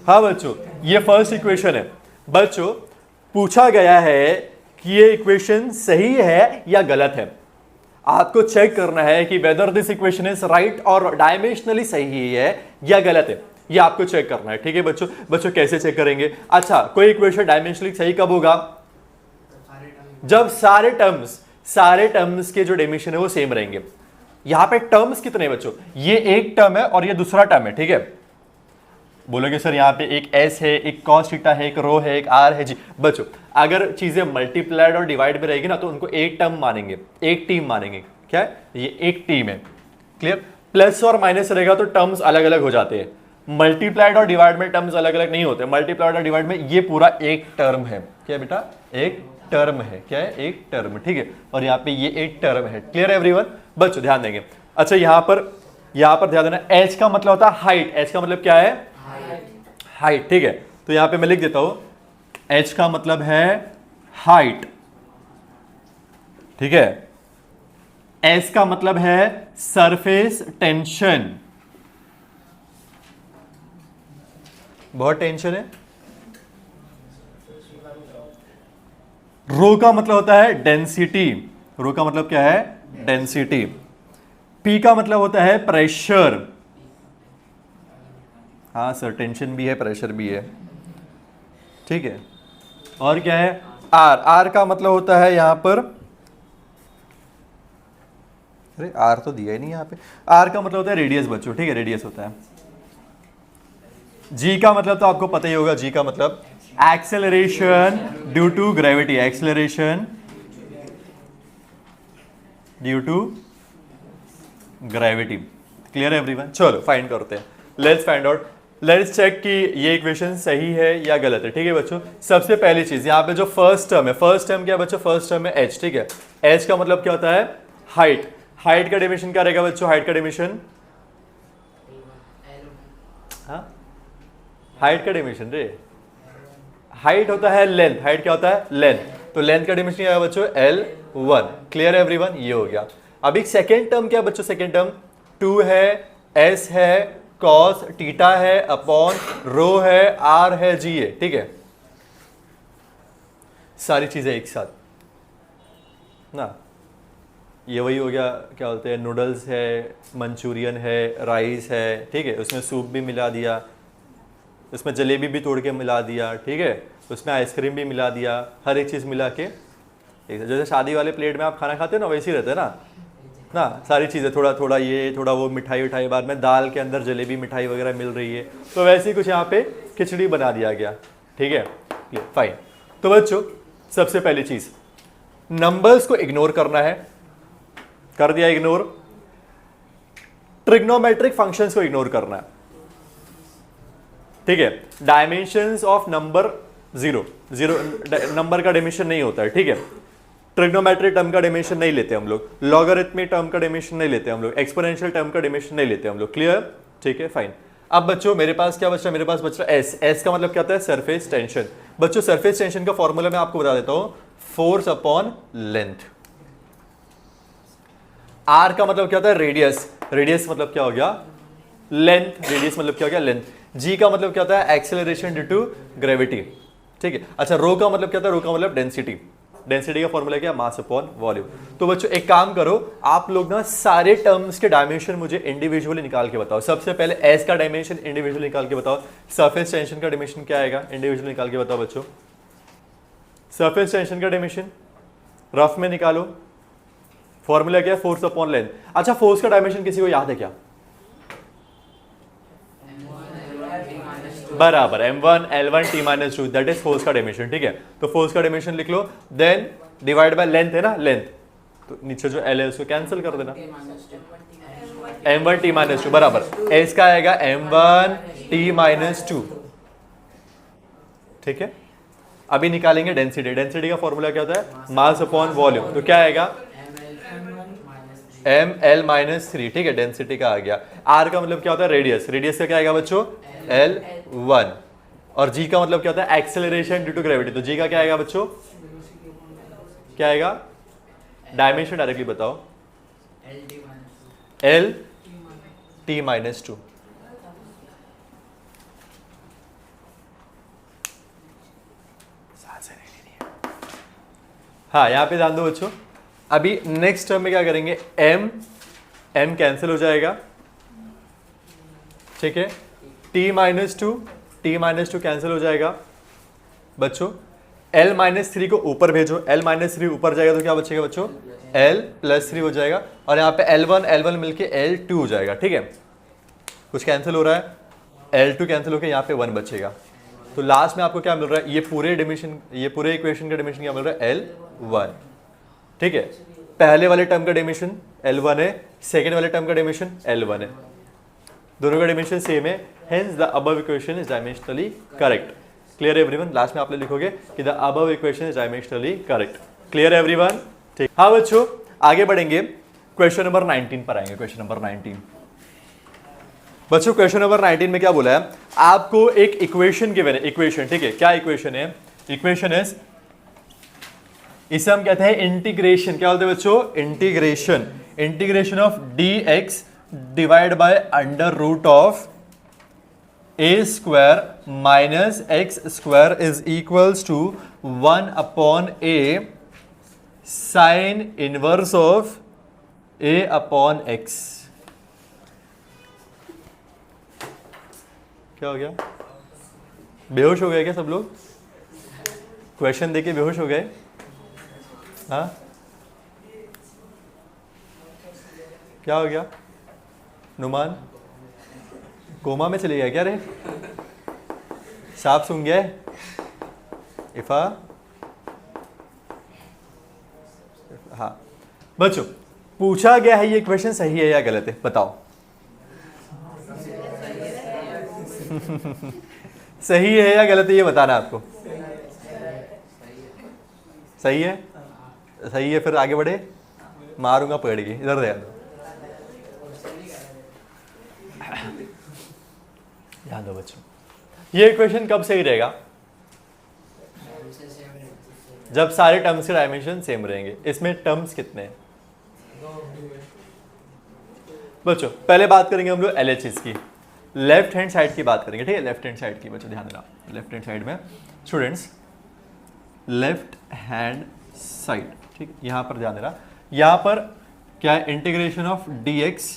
हाँ बच्चों, ये फर्स्ट इक्वेशन है बच्चों। पूछा गया है कि ये इक्वेशन सही है या गलत है, आपको चेक करना है कि whether this equation is right और डायमेंशनली सही है या गलत है। ये आपको चेक करना है, ठीक है बच्चों। बच्चों कैसे चेक करेंगे? अच्छा, कोई इक्वेशन डायमेंशनली सही कब होगा? जब सारे टर्म्स के जो डायमेंशन है वो सेम रहेंगे। यहां पे टर्म्स कितने बच्चों? ये एक टर्म है और ये दूसरा टर्म है, ठीक है। बोलोगे सर यहाँ पे एक s है, एक cos थीटा है, एक रो है, एक r है। जी बच्चों, अगर चीजें मल्टीप्लाइड और डिवाइड में रहेगी ना तो उनको एक टर्म मानेंगे, एक टीम मानेंगे। क्या है? ये एक टीम है। क्लियर? प्लस और माइनस रहेगा तो टर्म्स अलग अलग हो जाते हैं। मल्टीप्लाइड और डिवाइड में टर्म्स अलग अलग नहीं होते। मल्टीप्लाइड और डिवाइड में ये पूरा एक टर्म है। क्या बेटा? एक टर्म है। क्या है? एक टर्म, ठीक है। और यहाँ पे ये एक टर्म है। Clear everyone? बच्चों ध्यान देंगे। अच्छा, यहां पर ध्यान देना, h का मतलब होता है हाइट। h का मतलब क्या है? हाइट, ठीक है। तो यहां पे मैं लिख देता हूं, h का मतलब है हाइट, ठीक है। s का मतलब है सरफेस टेंशन। बहुत टेंशन है। रो का मतलब होता है डेंसिटी। रो का मतलब क्या है? डेंसिटी। P का मतलब होता है प्रेशर। हाँ सर, टेंशन भी है, प्रेशर भी है, ठीक है। और क्या है? R। R का मतलब होता है यहां पर, अरे R तो दिया ही नहीं यहां पे। R का मतलब होता है रेडियस बच्चों, ठीक है, रेडियस होता है। G का मतलब तो आपको पता ही होगा। G का मतलब acceleration due to gravity. Acceleration due to gravity. Clear everyone? चलो फाइंड करते हैं। Let's find out, let's check कि ये इक्वेशन सही है या गलत है, ठीक है बच्चों। सबसे पहली चीज यहाँ पे जो फर्स्ट टर्म है, फर्स्ट टर्म क्या बच्चों? फर्स्ट टर्म है h, ठीक है। h का मतलब क्या होता है? हाइट। हाइट का डायमेंशन क्या रहेगा बच्चों? हाइट का डायमेंशन, हाँ हाइट का डायमेंशन रे, हाइट होता है लेंथ। हाइट क्या होता है? लेंथ। तो लेंथ का डायमेंशन क्या है बच्चों? L1। Clear everyone? ये हो गया। अब एक सेकेंड टर्म क्या बच्चों? सेकेंड टर्म 2 है, s है, cos थीटा है, अपॉन रो है, r है, g है, ठीक है। सारी चीजें एक साथ ना। ये वही हो गया, क्या बोलते हैं, नूडल्स है, मंचूरियन है, राइस है, ठीक है। उसमें सूप भी मिला दिया, उसमें जलेबी भी तोड़ के मिला दिया, ठीक है। उसमें आइसक्रीम भी मिला दिया, हर एक चीज़ मिला के। जैसे शादी वाले प्लेट में आप खाना खाते हो ना, वैसे ही रहता है ना, सारी चीज़ें थोड़ा थोड़ा ये, थोड़ा वो, मिठाई उठाई, बाद में दाल के अंदर जलेबी मिठाई वगैरह मिल रही है। तो वैसे ही कुछ यहाँ पे खिचड़ी बना दिया गया, ठीक है। फाइन। तो बच्चों, सबसे पहली चीज़, नंबर्स को इग्नोर करना है। कर दिया इग्नोर। ट्रिग्नोमेट्रिक फंक्शंस को इग्नोर करना है, ठीक है। Dimensions of number zero number का डायमेंशन नहीं होता है, ठीक है। ट्रिग्नोमेट्रिक टर्म का डायमेंशन नहीं लेते हम लोग, लॉगरिथमिक टर्म का डायमेंशन नहीं लेते हम लोग, एक्सपोनेंशियल टर्म का डायमेंशन नहीं लेते हम लोग। क्लियर? ठीक है, फाइन। अब बच्चों मेरे पास क्या बचा? मेरे पास बचा एस। एस का मतलब क्या होता है? Surface tension. बच्चों सरफेस टेंशन का फॉर्मूला मैं आपको बता देता हूं, फोर्स अपॉन लेंथ। आर का मतलब क्या होता है? रेडियस। रेडियस मतलब क्या हो गया? लेंथ। रेडियस मतलब क्या हो गया? लेंथ। जी का मतलब क्या होता है? एक्सेलरेशन ड्यू टू ग्रेविटी, ठीक है। अच्छा, रो का मतलब क्या होता है? रो का मतलब डेंसिटी। डेंसिटी का फॉर्मूला क्या? मास अपॉन वॉल्यूम। तो बच्चों एक काम करो, आप लोग ना सारे टर्म्स के डायमेंशन मुझे इंडिविजुअली निकाल के बताओ। सबसे पहले एस का डायमेंशन इंडिविजुअली निकाल के बताओ। सरफेस टेंशन का डायमेंशन क्या आएगा? इंडिविजुअली निकाल के बताओ बच्चों। सरफेस टेंशन का डायमेंशन रफ में निकालो। फॉर्मूला क्या है? Force upon length. अच्छा, फोर्स का डायमेंशन किसी को याद है क्या? बराबर m1 L1 T-2, that is force का डायमेंशन, ठीक है। तो फोर्स का डायमेंशन लिख लो, देन डिवाइड बाय लेंथ है ना, लेंथ। तो नीचे जो L है उसको कैंसिल कर देना, m1 T-2 बराबर। S का आएगा m1 T-2, ठीक है। अभी निकालेंगे डेंसिटी। डेंसिटी का फॉर्मूला क्या होता है? मास अपॉन वॉल्यूम। तो क्या आएगा? ml-3, ठीक है। डेंसिटी का आ गया। R का मतलब क्या होता है? रेडियस। रेडियस का क्या आएगा बच्चों? L1। और G का मतलब क्या होता है? Acceleration due to gravity. तो G का क्या आएगा बच्चों? क्या आएगा? डायमेंशन डायरेक्टली बताओ। L-T-2। हाँ, यहां पे ध्यान दो बच्चों। अभी नेक्स्ट टर्म में क्या करेंगे? m कैंसिल हो जाएगा, ठीक है। t माइनस टू कैंसिल हो जाएगा बच्चों। l माइनस थ्री को ऊपर भेजो, l माइनस थ्री ऊपर जाएगा तो क्या बचेगा बच्चों, l प्लस थ्री हो जाएगा, और यहाँ पे L1 मिलके L2 हो जाएगा। ठीक है, कुछ कैंसिल हो रहा है, L2 कैंसिल होकर यहाँ पे 1 बचेगा। तो लास्ट में आपको क्या मिल रहा है, ये पूरे इक्वेशन का डिमेंशन क्या मिल रहा है, L1। ठीक है, पहले वाले टर्म का डिमेंशन L1 है, सेकेंड वाले टर्म का डिमेंशन L1 है, दोनों का डिमेंशन सेम है, hence the above equation is dimensionally correct. Clear everyone? Last में आप लोग लिखोगे कि the above equation is dimensionally correct. Clear everyone? ठीक, हाँ बच्चों आगे बढ़ेंगे, क्वेश्चन नंबर 19 पर आएंगे। क्वेश्चन नंबर 19 बच्चों, क्वेश्चन नंबर 19 में क्या बोला है, आपको एक इक्वेशन गिवन है, इक्वेशन। ठीक है, क्या इक्वेशन है, इक्वेशन है, इसे हम कहते हैं इंटीग्रेशन। क्या बोलते हैं बच्चों, integration of dx divide by under root of a square minus x square is equals to 1 upon a sine inverse of a upon x। क्या हो गया, बेहोश हो गए क्या सब लोग? क्वेश्चन देके बेहोश हो गए? हाँ, क्या हो गया? नुमान कोमा में चले गया क्या रे? सांप सूंघ गया? इफा? हाँ बच्चों, पूछा गया है ये क्वेश्चन सही है या गलत है, बताओ। सही है या गलत है ये बताना आपको। सही है, सही है, फिर आगे बढ़े, मारूंगा पकड़ के, इधर ध्यान दो, ध्यान दो बच्चों। ये इक्वेशन कब सही रहेगा, जब सारे टर्म्स के डायमेंशन सेम रहेंगे। इसमें टर्म्स कितने हैं बच्चों? पहले बात करेंगे हम लोग LHS की, लेफ्ट हैंड साइड की बात करेंगे। ठीक है, लेफ्ट हैंड साइड की बच्चों ध्यान देना, लेफ्ट हैंड साइड में स्टूडेंट्स, लेफ्ट हैंड साइड। ठीक है, यहां पर ध्यान देना, यहां पर क्या है, integration of dx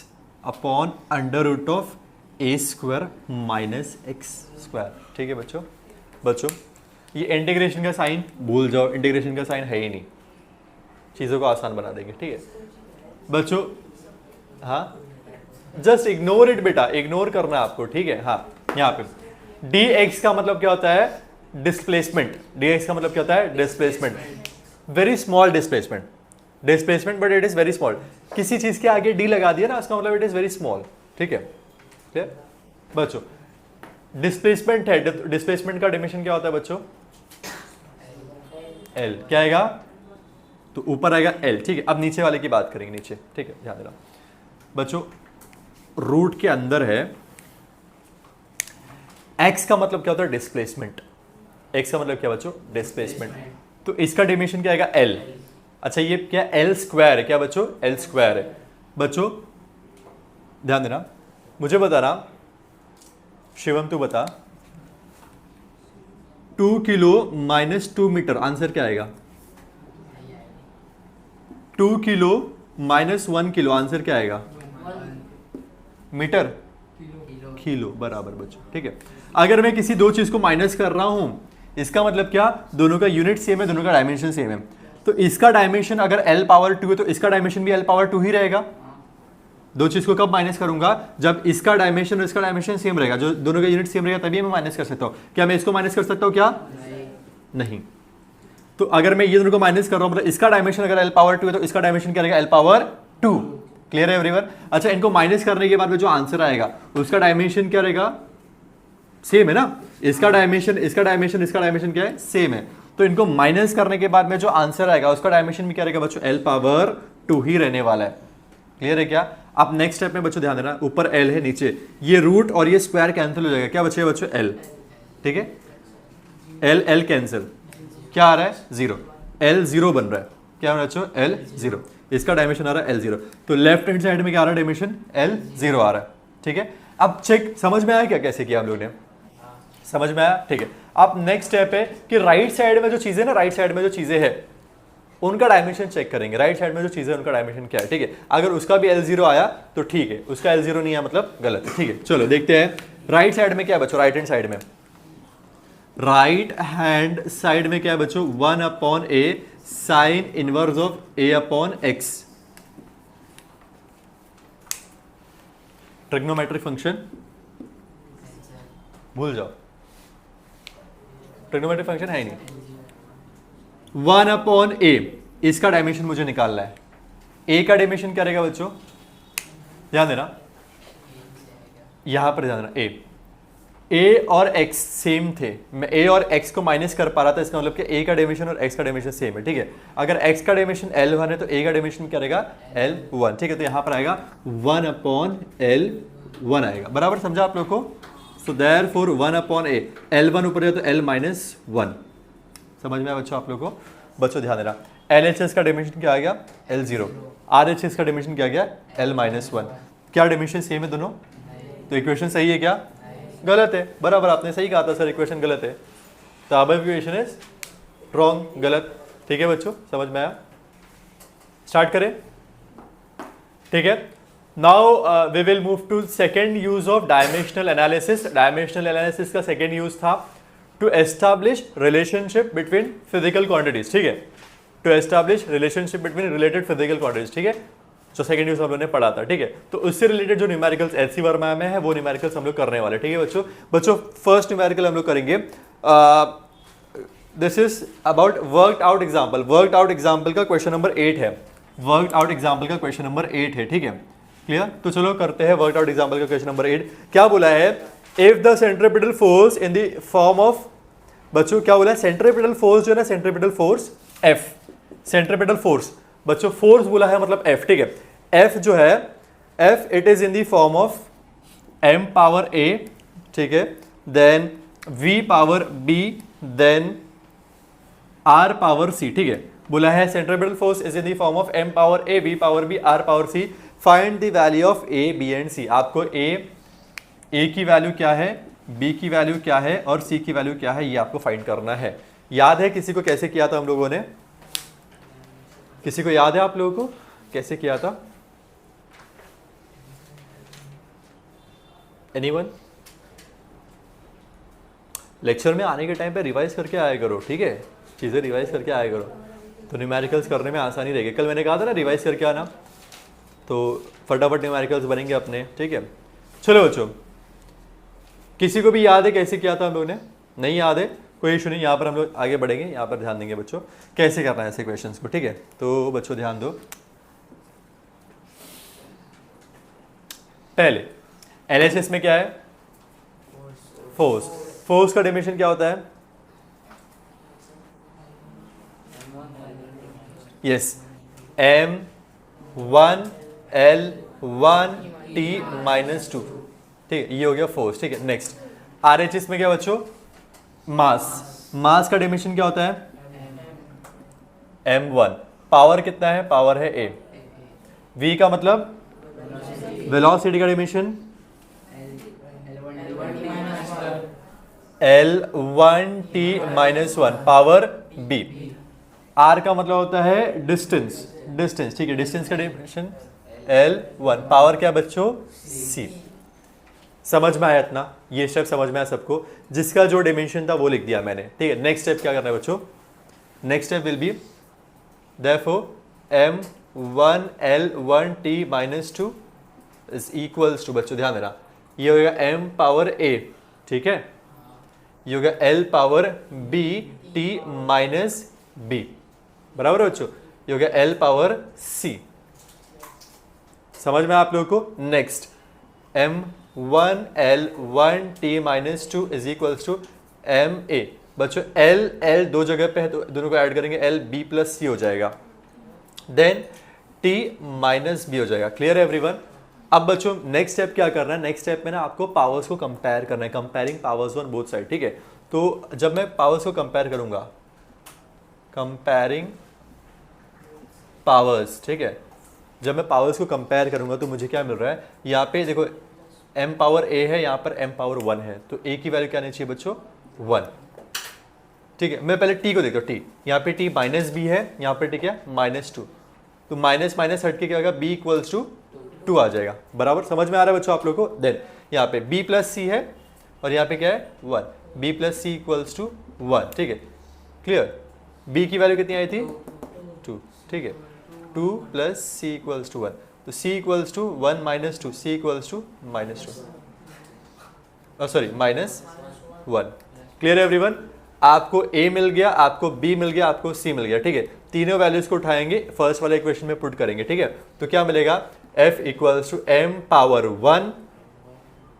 upon under root of a square minus x square. ठीक है बच्चों, ये इंटीग्रेशन का साइन भूल जाओ, इंटीग्रेशन का साइन है ही नहीं, चीजों को आसान बना देंगे। ठीक है बच्चों, हाँ जस्ट इग्नोर इट बेटा, इग्नोर करना आपको। ठीक है, हाँ यहाँ पे dx का मतलब क्या होता है, डिस्प्लेसमेंट। dx का मतलब क्या होता है, displacement, very small displacement but it is very small. किसी चीज के आगे d लगा दिया ना, उसका मतलब इट इज वेरी स्मॉल। ठीक है, क्लियर बच्चों? डिस्प्लेसमेंट है, डिस्प्लेसमेंट का डिमेंशन क्या होता है बच्चों, l। क्या आएगा, तो ऊपर आएगा l। ठीक है, अब नीचे वाले की बात करेंगे, नीचे। ठीक है, ध्यान देना बच्चों, रूट के अंदर है, x का मतलब क्या होता है, डिस्प्लेसमेंट। x का मतलब क्या बच्चों, डिस्प्लेसमेंट। तो इसका डिमेंशन क्या आएगा, l। अच्छा ये क्या, l स्क्वायर है क्या बच्चों, l स्क्वायर है। बच्चों ध्यान देना, मुझे बताना, शिवम तू बता, 2 किलो माइनस 2 मीटर, आंसर क्या आएगा? 2 किलो माइनस 1 किलो, आंसर क्या आएगा? मीटर, किलो बराबर बच्चों। ठीक है, अगर मैं किसी दो चीज को माइनस कर रहा हूं, इसका मतलब क्या, दोनों का यूनिट सेम है, दोनों का डायमेंशन सेम है। तो इसका डायमेंशन अगर l पावर 2 है तो इसका डायमेंशन भी l पावर 2 ही रहेगा। दो चीज को कब माइनस करूंगा, जब इसका डायमेंशन और इसका डायमेंशन सेम रहेगा, जो दोनों का यूनिट सेम रहेगा, तभी मैं माइनस कर सकता हूं। क्या मैं इसको माइनस कर सकता हूं क्या? नहीं। तो अगर मैं ये दोनों को माइनस कर रहा हूं, मतलब इसका डायमेंशन अगर l पावर 2 है तो इसका डायमेंशन क्या रहेगा, l पावर 2। क्लियर है एवरीवन? अच्छा, इनको माइनस करने के बाद में जो आंसर आएगा उसका डायमेंशन क्या रहेगा, सेम है ना। इसका डायमेंशन, इसका डायमेंशन, इसका डायमेंशन क्या है, सेम है। तो इनको माइनस करने के बाद में जो आंसर आएगा उसका डायमेंशन भी क्या रहेगा बच्चों, l पावर 2 ही रहने वाला है। क्लियर है क्या? अब नेक्स्ट स्टेप में बच्चों ध्यान देना, ऊपर l है, नीचे ये रूट और ये स्क्वायर कैंसिल हो जाएगा, क्या बचेगा बच्चों, l। ठीक है, l कैंसिल, क्या आ रहा है, 0, l 0 बन रहा है। क्या बन रहा है बच्चों, l 0। इसका डायमेंशन आ रहा है l 0, तो लेफ्ट हैंड साइड में क्या आ रहा है, डायमेंशन l 0 आ रहा है। ठीक है, अब चेक, समझ में आया क्या कैसे किया हम लोग ने, समझ में आया? ठीक है, अब नेक्स्ट स्टेप है कि राइट साइड में जो चीजें ना, राइट साइड में जो चीजें हैं उनका डायमेंशन चेक करेंगे। राइट साइड में जो चीजें उनका डायमेंशन क्या है। ठीक है, अगर उसका भी l0 आया तो ठीक है, उसका l0 नहीं आया मतलब गलत है। ठीक है, चलो देखते हैं राइट साइड में क्या है बच्चों, राइट हैंड साइड में, राइट हैंड साइड में क्या है बच्चों, 1/a sign inverse of a/x, trigonometric function भूल जाओ, ट्रिग्नोमेट्रिक फंक्शन है ही नहीं। 1/a, इसका डायमेंशन मुझे निकालना है। a का डायमेंशन क्या रहेगा बच्चों, ध्यान देना, यहां पर ध्यान देना, a और x सेम थे, मैं a और x को माइनस कर पा रहा था, इसका मतलब कि a का डायमेंशन और x का डायमेंशन सेम है, ठीक है। अगर x का डायमेंशन L1 है तो a का डायमेंशन क्या रहेगा, L1, ठीक है। तो यहां पर आएगा 1/L1 आएगा, बराबर समझा आप लोग को। सो देयरफॉर 1/a, L1 ऊपर जाए तो L-1, समझ में आया बच्चों आप लोग को। बच्चों ध्यान देना, LHS का डायमेंशन क्या आ गया, L0, RHS का डायमेंशन क्या गया, L-1। क्या डायमेंशन सेम है दोनों, तो इक्वेशन सही है क्या, गलत है, बराबर आपने सही कहा था सर, इक्वेशन गलत है, तो अब इक्वेशन इज रॉन्ग, गलत, ठीक है बच्चों, समझ में आया। स्टार्ट करें, ठीक है। Now we will move to second use of dimensional analysis. Dimensional analysis का सेकेंड यूज था to establish relationship between physical quantities, ठीक है, to establish relationship between related physical quantities, ठीक है, जो सेकंड यूज हम लोगों ने पढ़ा था, ठीक है। तो उससे रिलेटेड जो न्यूमेरिकल्स एचसी वर्मा में है वो न्यूमेरिकल्स हम लोग करने वाले, ठीक है बच्चों। फर्स्ट न्यूमेरिकल हम लोग करेंगे, this is about worked out example. Worked out example का क्वेश्चन नंबर 8 है, वर्कड आउट एग्जांपल का क्वेश्चन नंबर 8 है, ठीक है, क्लियर। तो चलो करते हैं वर्कड आउट एग्जांपल का क्वेश्चन नंबर 8। क्या बोला है, if the centripetal force in the form of, बच्चों क्या बोला है, सेंट्रीपिटल फोर्स जो है ना, centripetal force F, centripetal force बच्चों, फोर्स बोला है मतलब F, ठीक है। F जो है, F it is in the form of m⁴a, ठीक है, देन v⁴b, देन r⁴c, ठीक है। बोला है centripetal force is in the form of m⁴a, v⁴b, r⁴c, find the value of a, b and c। आपको a की value क्या है, b की वैल्यू क्या है और c की वैल्यू क्या है, ये आपको फाइंड करना है। याद है किसी को कैसे किया था हम लोगों ने, किसी को याद है आप लोगों को कैसे किया था, एनीवन? लेक्चर में आने के टाइम पे रिवाइज करके आया करो, ठीक है, चीजें रिवाइज करके आया करो, तो न्यूमेरिकल्स करने में आसानी रहेगी। कल मैंने कहा था ना रिवाइज करके आना, तो फटाफट न्यूमेरिकल्स बनेंगे अपने, ठीक है। चलो बच्चों, किसी को भी याद है कैसे किया था हम लोग ने, नहीं याद है कोई इशू नहीं, यहाँ पर हम लोग आगे बढ़ेंगे, यहाँ पर ध्यान देंगे बच्चों कैसे करना है ऐसे क्वेश्चंस को, ठीक है। तो बच्चों ध्यान दो, पहले एलएचएस में क्या है, फोर्स। फोर्स का डायमेंशन क्या होता है, यस, m1l1t-2, ठीक है, ये हो गया फोर्स, ठीक है। नेक्स्ट आरएचएस में क्या बच्चों, मास। मास का डायमेंशन क्या होता है, m1। पावर कितना है, पावर है a। v का मतलब वेलोसिटी का dimension l1t-1, power b। r का मतलब होता है डिस्टेंस, डिस्टेंस, ठीक है, डिस्टेंस का डायमेंशन l1, पावर क्या बच्चों, c। समझ में आया इतना, ये स्टेप समझ में आया सबको, जिसका जो डायमेंशन था वो लिख दिया मैंने, ठीक है। नेक्स्ट स्टेप क्या करना है बच्चों, next step will be therefore m1l1t-2 is equals to, बच्चों ध्यान देना, ये होगा m⁴a, ठीक है, ये होगा l⁴b t-b, बराबर है बच्चों, ये होगा l⁴c। समझ में आप लोगों को। Next m1l1t-2 is equals to ma, बच्चों l दो जगह पे है तो दोनों को ऐड करेंगे lb+c हो जाएगा, देन t - b हो जाएगा। क्लियर है एवरीवन। अब बच्चों नेक्स्ट स्टेप क्या करना है, नेक्स्ट स्टेप में ना आपको पावर्स को कंपेयर करना है, comparing powers on both side, ठीक है। तो जब मैं पावर्स को कंपेयर करूंगा, कंपेयरिंग पावर्स, ठीक है, जब मैं पावर्स को कंपेयर करूंगा तो मुझे क्या मिल रहा है, यहाँ पे देखो m⁴a है, यहाँ पर m⁴1 है, तो a की वैल्यू क्या आनी चाहिए बच्चों, 1, ठीक है। मैं पहले t को देखता हूँ, t यहाँ पे t -b है, यहाँ पे t क्या -2, तो माइनस माइनस हट के क्या होगा, b = 2 आ जाएगा, बराबर समझ में आ रहा है बच्चों आप लोग को। देन यहाँ पे b + c है, और यहाँ पे क्या है 1, b plus c equals to 1, ठीक है क्लियर। b की वैल्यू कितनी आई थी 2, ठीक है 2 प्लस सी इक्वल्स टू 1, तो c equals to 1 minus 2, c equals to -2 sorry -1। Clear everyone, आपको a मिल गया, आपको b मिल गया, आपको c मिल गया, ठीक है। तीनों वैल्यूज को उठाएंगे, फर्स्ट वाले इक्वेशन में पुट करेंगे, ठीक है। तो क्या मिलेगा f equals to m power 1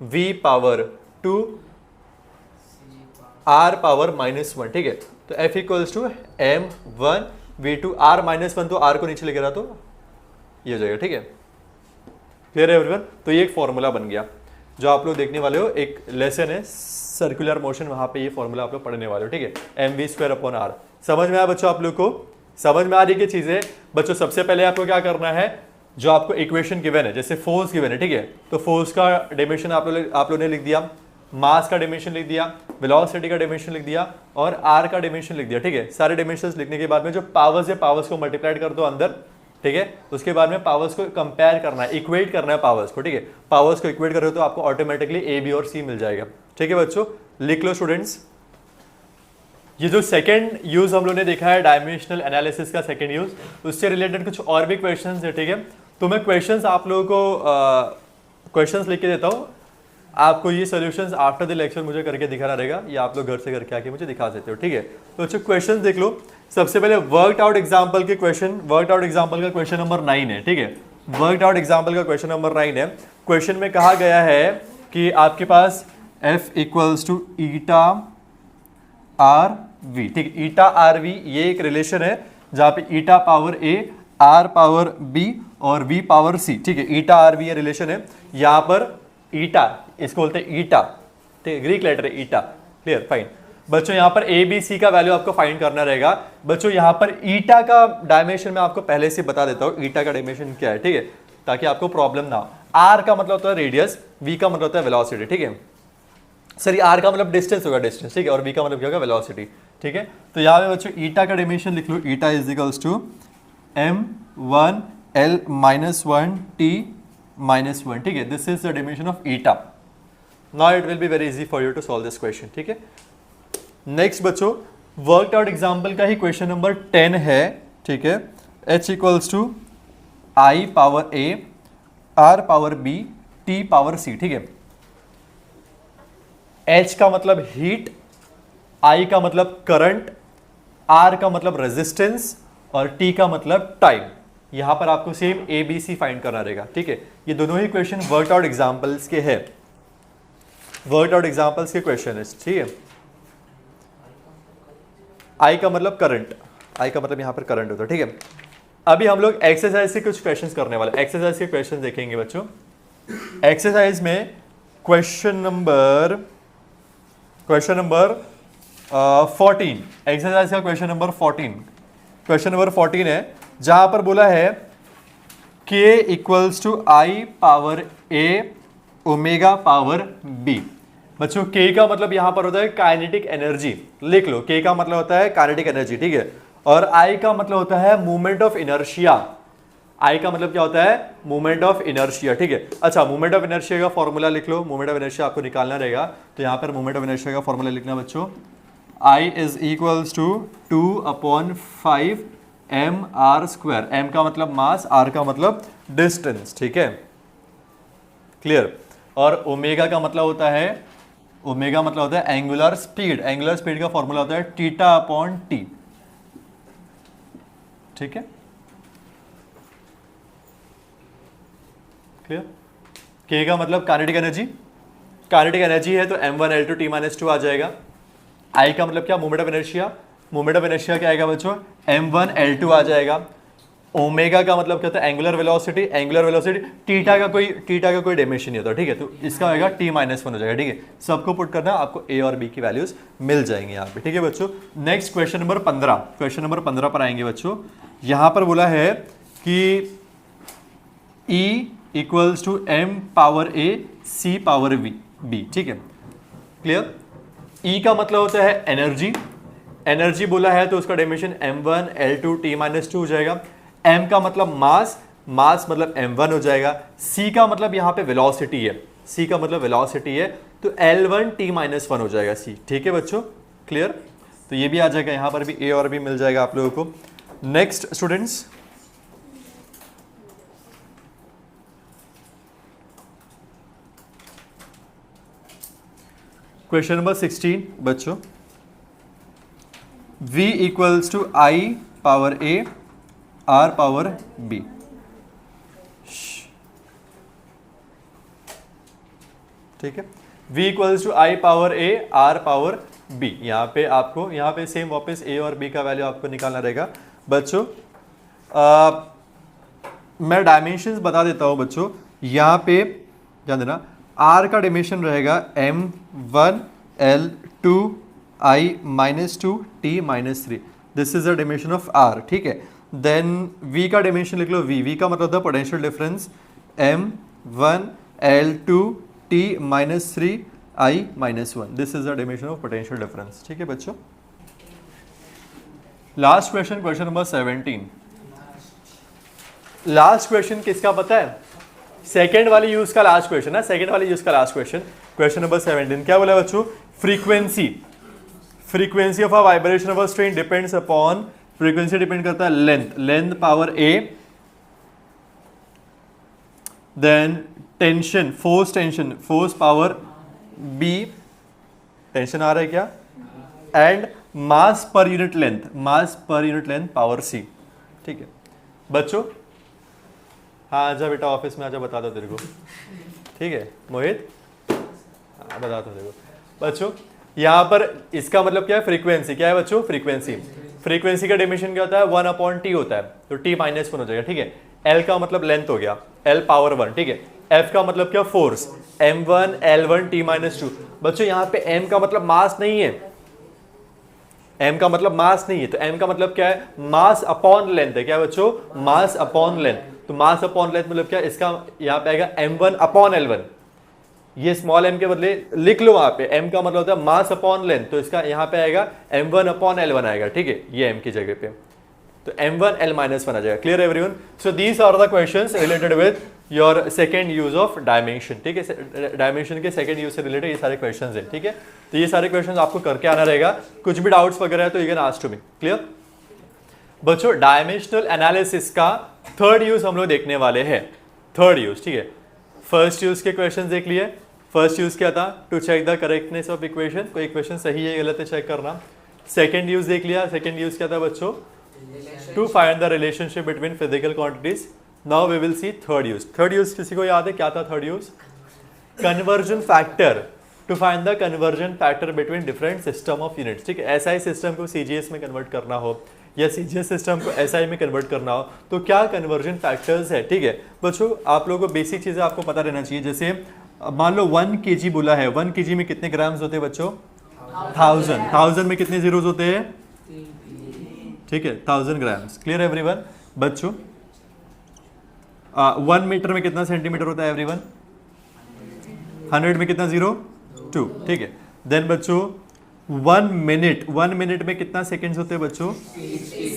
v power 2 r power -1, ठीक है। तो f equals to m1 v2 r -1, तो r को नीचे लेके रहा तो ये हो जाएगा, ठीक है। क्लियर है एवरीवन, तो ये एक फॉर्मूला बन गया जो आप लोग देखने वाले हो, एक लेसन है सर्कुलर मोशन, वहां पे ये फॉर्मूला आप लोग पढ़ने वाले हो, ठीक है। mv²/r समझ में आया बच्चों, आप लोग को समझ में आ रही है चीजें बच्चों। सबसे पहले आपको क्या करना है, जो आपको इक्वेशन गिवन है, जैसे फोर्स गिवन है, ठीक है, तो फोर्स का डायमेंशन आप लोग ने लिख दिया, मास का डायमेंशन लिख दिया, वेलोसिटी का डायमेंशन लिख दिया और आर का डायमेंशन लिख दिया, ठीक है। सारे डायमेंशंस लिखने के बाद में जो पावर्स है, पावर्स को मल्टीप्लाइड कर दो अंदर, ठीक है। उसके बाद में पावर्स को कंपेयर करना है, इक्वेट करना है पावर्स को, ठीक है। पावर्स को इक्वेट करो तो आपको ऑटोमेटिकली ए बी और सी मिल जाएगा, ठीक है बच्चों। लिख लो स्टूडेंट्स, ये जो सेकंड यूज हम लोग ने देखा है डायमेंशनल एनालिसिस का सेकंड यूज, उससे रिलेटेड कुछ और भी क्वेश्चंस है, ठीक है। तो मैं क्वेश्चंस आप लोगों को क्वेश्चंस लिख के देता हूँ, आपको ये सॉल्यूशंस आफ्टर द लेक्चर मुझे करके दिखाना रहेगा, या आप लोग घर से करके आके मुझे दिखा सकते हो, ठीक है। तो अच्छा क्वेश्चन देख लो, सबसे पहले वर्कड आउट एग्जांपल के क्वेश्चन, वर्कड आउट एग्जांपल का क्वेश्चन नंबर 9 है, ठीक है। वर्कड आउट एग्जांपल का क्वेश्चन नंबर 9 है। क्वेश्चन में कहा गया है कि आपके पास f equals to eta are v, ठीक है। ईटा आर वी ये एक रिलेशन है जहां पे eta power a, r power b और v पावर c, ठीक है। ईटा आर वी ये रिलेशन है। यहाँ पर ईटा, इसको बोलते हैं ईटा, ठीक है, ग्रीक लेटर है ईटा, क्लियर फाइन। बच्चों यहाँ पर ए बी सी का वैल्यू आपको फाइंड करना रहेगा। बच्चों यहाँ पर ईटा का डायमेंशन मैं आपको पहले से बता देता हूँ, ईटा का डायमेंशन क्या है, ठीक है, ताकि आपको प्रॉब्लम ना हो। आर का मतलब होता है रेडियस, वी का मतलब होता है वेलोसिटी, ठीक है। सॉरी, आर का मतलब डिस्टेंस होगा, डिस्टेंस, ठीक है, और वी का मतलब क्या होगा वेलोसिटी, ठीक है। तो यहाँ पे बच्चों ईटा का डायमेंशन लिख लो, eta is equals to m1 l -1 t -1, ठीक है। This is the dimension of eta. Now it will be very easy for you to solve this question, ठीक है। नेक्स्ट बच्चों वर्कड आउट एग्जांपल का ही क्वेश्चन नंबर 10 है, ठीक है। h equals to i power a, r power b, t power c, ठीक है। h का मतलब हीट, i का मतलब करंट, r का मतलब रेजिस्टेंस और t का मतलब टाइम। यहां पर आपको same a b c find करना रहेगा, ठीक है। ये दोनों ही क्वेश्चन वर्कड आउट एग्जांपल्स के हैं, वर्कड आउट एग्जांपल्स के क्वेश्चन है, ठीक है। I का मतलब करंट, I का मतलब यहां पर करंट होता है, ठीक है। अभी हम लोग एक्सरसाइज से कुछ क्वेश्चंस करने वाले, एक्सरसाइज के क्वेश्चन देखेंगे बच्चों। एक्सरसाइज में क्वेश्चन नंबर 14, एक्सरसाइज का क्वेश्चन नंबर 14, क्वेश्चन नंबर 14 है, जहां पर बोला है k equals to I power a omega power b। बच्चों k का मतलब यहां पर होता है काइनेटिक एनर्जी, लिख लो, k का मतलब होता है काइनेटिक एनर्जी, ठीक है। और I का मतलब होता है मूवमेंट ऑफ इनर्शिया, I का मतलब क्या होता है मूवमेंट ऑफ इनर्शिया, ठीक है। अच्छा, मूवमेंट ऑफ इनर्शिया का फॉर्मूला लिख लो, मूवमेंट ऑफ इनर्शिया आपको निकालना रहेगा, तो यहां पर मूवमेंट ऑफ इनर्शिया का फॉर्मूला लिखना बच्चों, I is equals to 2/5 mr², m का मतलब मास, r का मतलब डिस्टेंस, ठीक है, क्लियर। और ओमेगा का मतलब होता है, ओमेगा मतलब होता है एंगुलर स्पीड, एंगुलर स्पीड का फॉर्मूला होता है θ/t, ठीक है, क्लियर। k का मतलब काइनेटिक एनर्जी, काइनेटिक एनर्जी है तो m1 l2 t -2 आ जाएगा। I का मतलब क्या movement of inertia, movement of inertia क्या आएगा बच्चों m1 l2 आ जाएगा। ओमेगा का मतलब क्या होता है angular velocity, angular velocity theta का कोई डायमेंशन नहीं होता, ठीक है। तो इसका आएगा t -1 हो जाएगा, ठीक है। सबको पुट करना, आपको a और b की वैल्यूज मिल जाएंगे यहाँ पे, ठीक है बच्चों। Next question number 15, question number 15 पर आएंगे बच्चों। यहाँ पर बोला है कि E equals to m power a c power b, ठीक है, क्लियर। E का मतलब होता है एनर्जी, एनर्जी बोला है तो उसका डायमेंशन m1 l2 t -2 हो जाएगा। m का मतलब मास, मास मतलब m1 हो जाएगा। c का मतलब यहाँ पे वेलोसिटी है, c का मतलब वेलोसिटी है, तो L1 t माइनस 1 हो जाएगा c। ठीक है बच्चों, क्लियर? तो ये भी आ जाएगा, यहाँ पर भी a और b मिल जाएगा आप लोगों को। नेक्स्ट स्टूडेंट्स, क्वेश्चन नंबर 16 बच्चों, v equals to i power a r power b। ठीक है, v equals to i power a r power b। यहाँ पे आपको, यहाँ पे सेम वापस a और b का वैल्यू आपको निकालना रहेगा बच्चों। मैं डायमेंशंस बता देता हूँ बच्चों। यहाँ पे ध्यान देना, r का डायमेंशन रहेगा m1 l2 i minus 2 t minus 3। This is the dimension of r। ठीक है, देन v का डायमेंशन लिख लो, v का मतलब था potential difference m1 l2 t minus 3 i minus 1। This is the dimension of potential difference. ठीक है बच्चों, last question, question number 17। Last question किसका पता है? सेकेंड वाली यूज का लास्ट क्वेश्चन है, सेकेंड वाली यूज का लास्ट क्वेश्चन, क्वेश्चन नंबर 17। क्या बोला बच्चों? Frequency of a vibration of a string depends upon, frequency depend करता है length power a, then tension, force power b, tension आ रहा है क्या, and mass per unit length power c। ठीक है बच्चों, हाँ आजा बेटा ऑफिस में आजा, बता दो तेरे को। ठीक है मोहित, हाँ बता दो तेरे को। बच्चों यहाँ पर इसका मतलब क्या है? फ्रीक्वेंसी। क्या है बच्चों? फ्रीक्वेंसी का डायमेंशन क्या होता है? 1/t होता है, तो t माइनस 1 हो जाएगा। ठीक है, l का मतलब लेंथ हो गया, l पावर 1। ठीक है, f का मतलब क्या? Force, m1 l1 t minus 2। बच्चों यहाँ पे m का मतलब मास नहीं है, m का मतलब मास नहीं है, तो m का मतलब क्या है? मास अपॉन लेंथ है। क्या बच्चों? मास अपॉन लेंथ। तो मास अपॉन लेंथ मतलब क्या? इसका यहाँ पे आएगा m1 अपॉन l1। ये स्मॉल m के बदले लिख लो वहां पे, m का मतलब होता है मास अपॉन लेंथ, तो इसका यहाँ पे आएगा m1 अपॉन l1 आएगा। ठीक है, ये m की जगह पे, तो m1 l माइनस 1 आ जाएगा। Clear everyone? So these are the questions related with your second use of dimension. ठीक है, डायमेंशन के सेकेंड यूज से रिलेटेड ये सारे क्वेश्चंस हैं। ठीक है, तो ये सारे क्वेश्चंस आपको करके आना रहेगा। कुछ भी डाउट्स वगैरह है तो you can ask to me. Clear बच्चों? डायमेंशनल एनालिसिस का थर्ड यूज हम लोग देखने वाले हैं। थर्ड यूज, ठीक है, फर्स्ट यूज के क्वेश्चन देख लिए। फर्स्ट यूज क्या था? To check the correctness of equation, कोई इक्वेशन सही है गलत है चेक करना। सेकेंड यूज देख लिया। सेकेंड यूज क्या था बच्चों? To find the relationship between physical quantities. Now we will see third use. Third use किसी को याद है क्या था? Third use conversion factor, to find the conversion factor between different system of units. ठीक है, एसआई सिस्टम को CGS में कन्वर्ट करना हो या सीजीएस सिस्टम को एसआई में कन्वर्ट करना हो तो क्या कन्वर्जन फैक्टर्स है। ठीक है बच्चों, आप लोगों को बेसिक चीजें आपको पता रहना चाहिए। जैसे मान लो 1 kg बोला है, 1 kg में कितने ग्राम्स होते हैं बच्चों? 1000 में कितने जीरोस होते हैं? ठीक है, 1000 ग्राम्स। Clear everyone? बच्चों 1 मीटर में कितना सेंटीमीटर होता है एवरीवन? 100 में कितना? 0 2। ठीक है, देन बच्चों 1 मिनट में कितना सेकंड्स होते हैं बच्चों?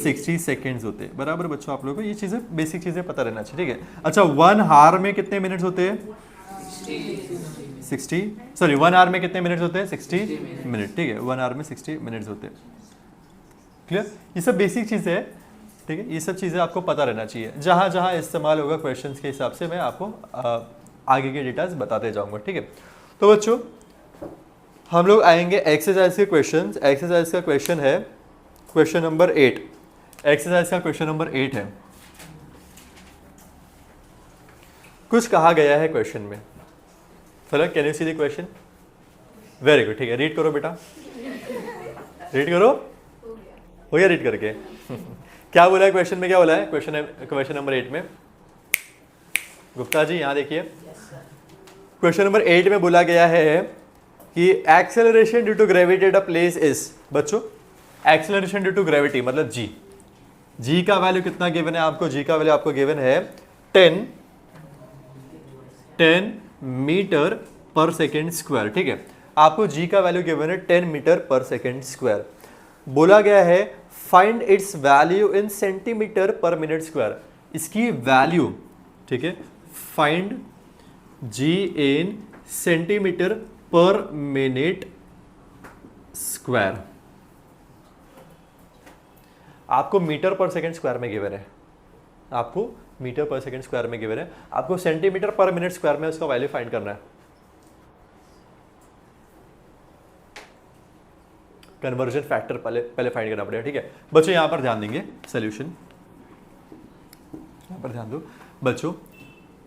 60 सेकंड्स होते हैं। बराबर बच्चों, आप लोगों को ये चीजें बेसिक चीजें पता रहना चाहिए। ठीक है, अच्छा 1 हार में कितने मिनट्स होते हैं? 1 आवर में कितने मिनट्स होते हैं? 60 मिनट। ठीक है, 1 आवर में 60 मिनट्स होते हैं। क्लियर? ये सब बेसिक चीजें है। ठीक है, ये सब चीजें आपको पता रहना चाहिए। जहां जहां इस्तेमाल होगा क्वेश्चंस के हिसाब से मैं आपको आगे के डिटेल्स बताते जाऊंगा। ठीक है, तो बच्चों हम लोग आएंगे एक्सरसाइज के क्वेश्चन। एक्सरसाइज का क्वेश्चन है क्वेश्चन नंबर 8। एक्सरसाइज का क्वेश्चन नंबर 8 है। कुछ कहा गया है क्वेश्चन में। फलक, can you see the question? Very good. ठीक है, रीड करो बेटा, रीड करो। हो गया रीड करके? क्या बोला है क्वेश्चन में? क्या बोला है क्वेश्चन नंबर 8 में? गुप्ता जी यहाँ देखिए, क्वेश्चन नंबर 8 में बोला गया है कि acceleration due to gravity at a place is. बच्चों एक्सेलरेशन ड्यू टू ग्रेविटी मतलब जी का वैल्यू कितना गिवन है आपको? जी का वैल्यू आपको गिवन है 10 मीटर पर सेकेंड स्क्वायर। ठीक है, आपको जी का वैल्यू गिवन है 10 मीटर पर सेकेंड स्क्वायर। बोला गया है find its value in centimetre per minute square. इसकी वैल्यू, ठीक है, find g in centimetre per minute square. आपको मीटर पर सेकंड स्क्वायर में गिवन है, आपको मीटर पर सेकंड स्क्वायर में गिवन है, आपको सेंटीमीटर पर मिनट स्क्वायर में उसका वैल्यू फाइंड करना है। कन्वर्जन फैक्टर पहले फाइंड करना पड़ेगा, ठीक है बच्चों। यहां पर ध्यान देंगे, सोल्यूशन यहां पर ध्यान दो बच्चों।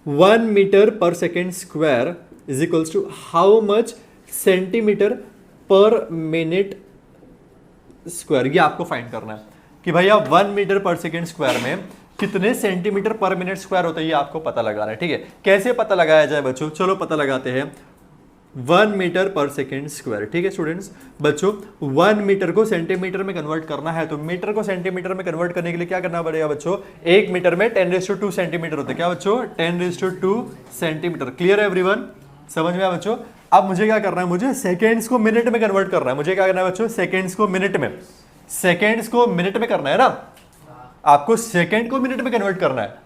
1 metre per second square is equals to how much centimetre per minute square. ये आपको फाइंड करना है कि भैया 1 मीटर पर सेकेंड स्क्वायर में कितने सेंटीमीटर पर मिनट स्क्वायर होता है, ये आपको पता लगाना है, ठीक है। कैसे पता लगाया जाए बच्चों, चलो पता लगाते हैं। 1 मीटर पर सेकेंड स्क्वायर, ठीक है स्टूडेंट्स। बच्चों 1 मीटर को सेंटीमीटर में कन्वर्ट करना है, तो मीटर को सेंटीमीटर में कन्वर्ट करने के लिए क्या करना पड़ेगा बच्चों, 1 मीटर में 10⁻² सेंटीमीटर होते हैं। क्या बच्चों, 10⁻² सेंटीमीटर। क्लियर है एवरीवन, समझ में आया बच्चों। अब मुझे क्या करना है, मुझे सेकेंड्स को मिनट में कन्वर्ट करना है। मुझे क्या करना है बच्चों, सेकेंड्स को मिनट में, सेकेंड्स को मिनट में करना है ना, आपको सेकेंड को मिनट में कन्वर्ट करना है,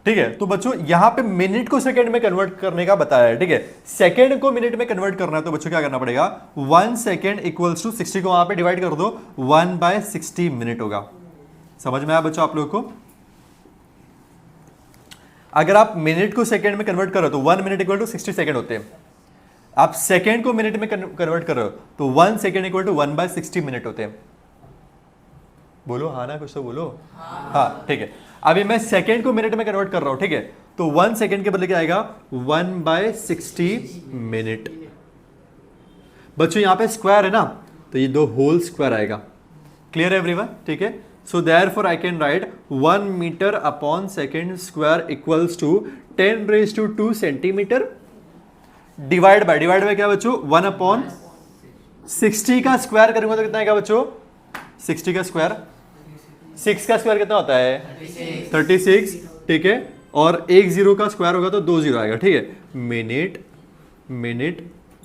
ठीक है। तो बच्चों यहां पे मिनट को सेकंड में कन्वर्ट करने का बताया है, ठीक है। सेकंड को मिनट में कन्वर्ट करना है, तो बच्चों क्या करना पड़ेगा, 1 सेकंड इक्वल्स टू 60 को वहां पे डिवाइड कर दो, 1/60 मिनट होगा। समझ में आया बच्चों आप लोगों को। अगर आप मिनट को सेकंड में कन्वर्ट करो तो 1 मिनट इक्वल टू 60 सेकंड होते हैं। आप सेकंड को मिनट में कन्वर्ट करो तो 1 सेकंड इक्वल टू 1/60 मिनट होते हैं। बोलो हाँ ना, कुछ तो बोलो हाँ, ठीक है। अभी मैं सेकंड को मिनट में कन्वर्ट कर रहा हूं, ठीक है। तो 1 सेकंड के बदले क्या आएगा, 1/60 मिनट। बच्चों यहां पे स्क्वायर है ना, तो ये 2 होल स्क्वायर आएगा। क्लियर है एवरीवन, ठीक है। So therefore I can write 1 metre upon second square equals to 10⁻² centimetre divide by क्या बच्चों, 1/60 का स्क्वायर करूंगा तो कितना आएगा बच्चों, 60 का स्क्वायर, 6 का स्क्वायर कितना होता है 36, ठीक है। और 1 0 का स्क्वायर होगा तो 2 0 आएगा, ठीक है। मिनट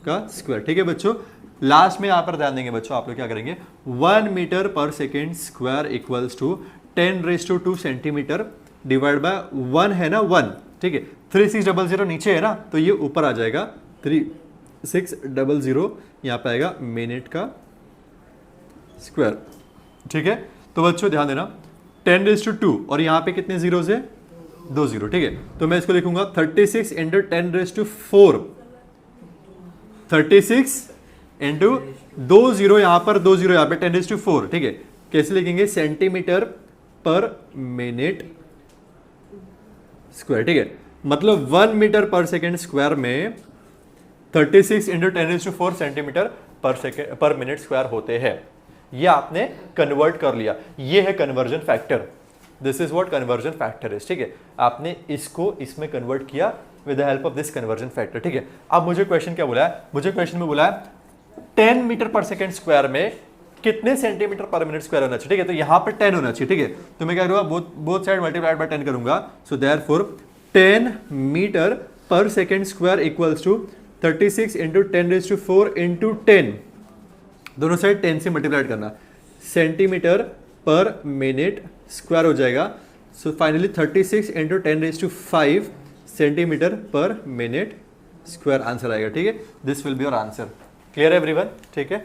का स्क्वायर, ठीक है बच्चों। लास्ट में यहां पर ध्यान देंगे बच्चों, आप लोग क्या करेंगे, 1 metre per second square equals to 10⁻² centimetre divide by 1 है ना 1, ठीक है। 3600 नीचे है ना, तो ये ऊपर आ जाएगा 3600, यहां पे आएगा मिनट का स्क्वायर, ठीक है। तो बच्चों ध्यान देना 10⁻² और यहां पे कितने जीरोस है, 2 0, ठीक है। तो मैं इसको लिखूंगा 36 इंटू 10⁻⁴, 36 इंटू 2 0, यहां पर 2 0, यहां पे 10⁻⁴, ठीक है। कैसे लिखेंगे, सेंटीमीटर पर मिनट स्क्वायर, ठीक है। मतलब 1 मीटर पर सेकेंड स्क्वायर में 36 into 10⁻⁴ centimetre per minute square होते हैं। ये आपने कन्वर्ट कर लिया, ये है conversion factor. This is what conversion factor is, ठीक है। आपने इसको इसमें कन्वर्ट किया with the help of this conversion factor, ठीक है। अब मुझे क्वेश्चन क्या बोला है, मुझे क्वेश्चन में बोला है 10 मीटर पर सेकेंड स्क्वायर में कितने सेंटीमीटर पर मिनट स्क्वायर होना चाहिए, ठीक है। तो यहां पर 10 होना चाहिए, ठीक है। तो मैं क्या करूंगा, बोथ साइड मल्टीप्लाइड बाय 10 करूंगा। So therefore 10 metre per second square equals to 36 into 10⁻⁴ into 10, दोनों साइड 10 से मल्टीप्लाइड करना, सेंटीमीटर पर मिनट स्क्वायर हो जाएगा। So finally 36 into 10⁵ centimetre per minute square answer आएगा, ठीक है। This will be your answer. Clear everyone, ठीक है।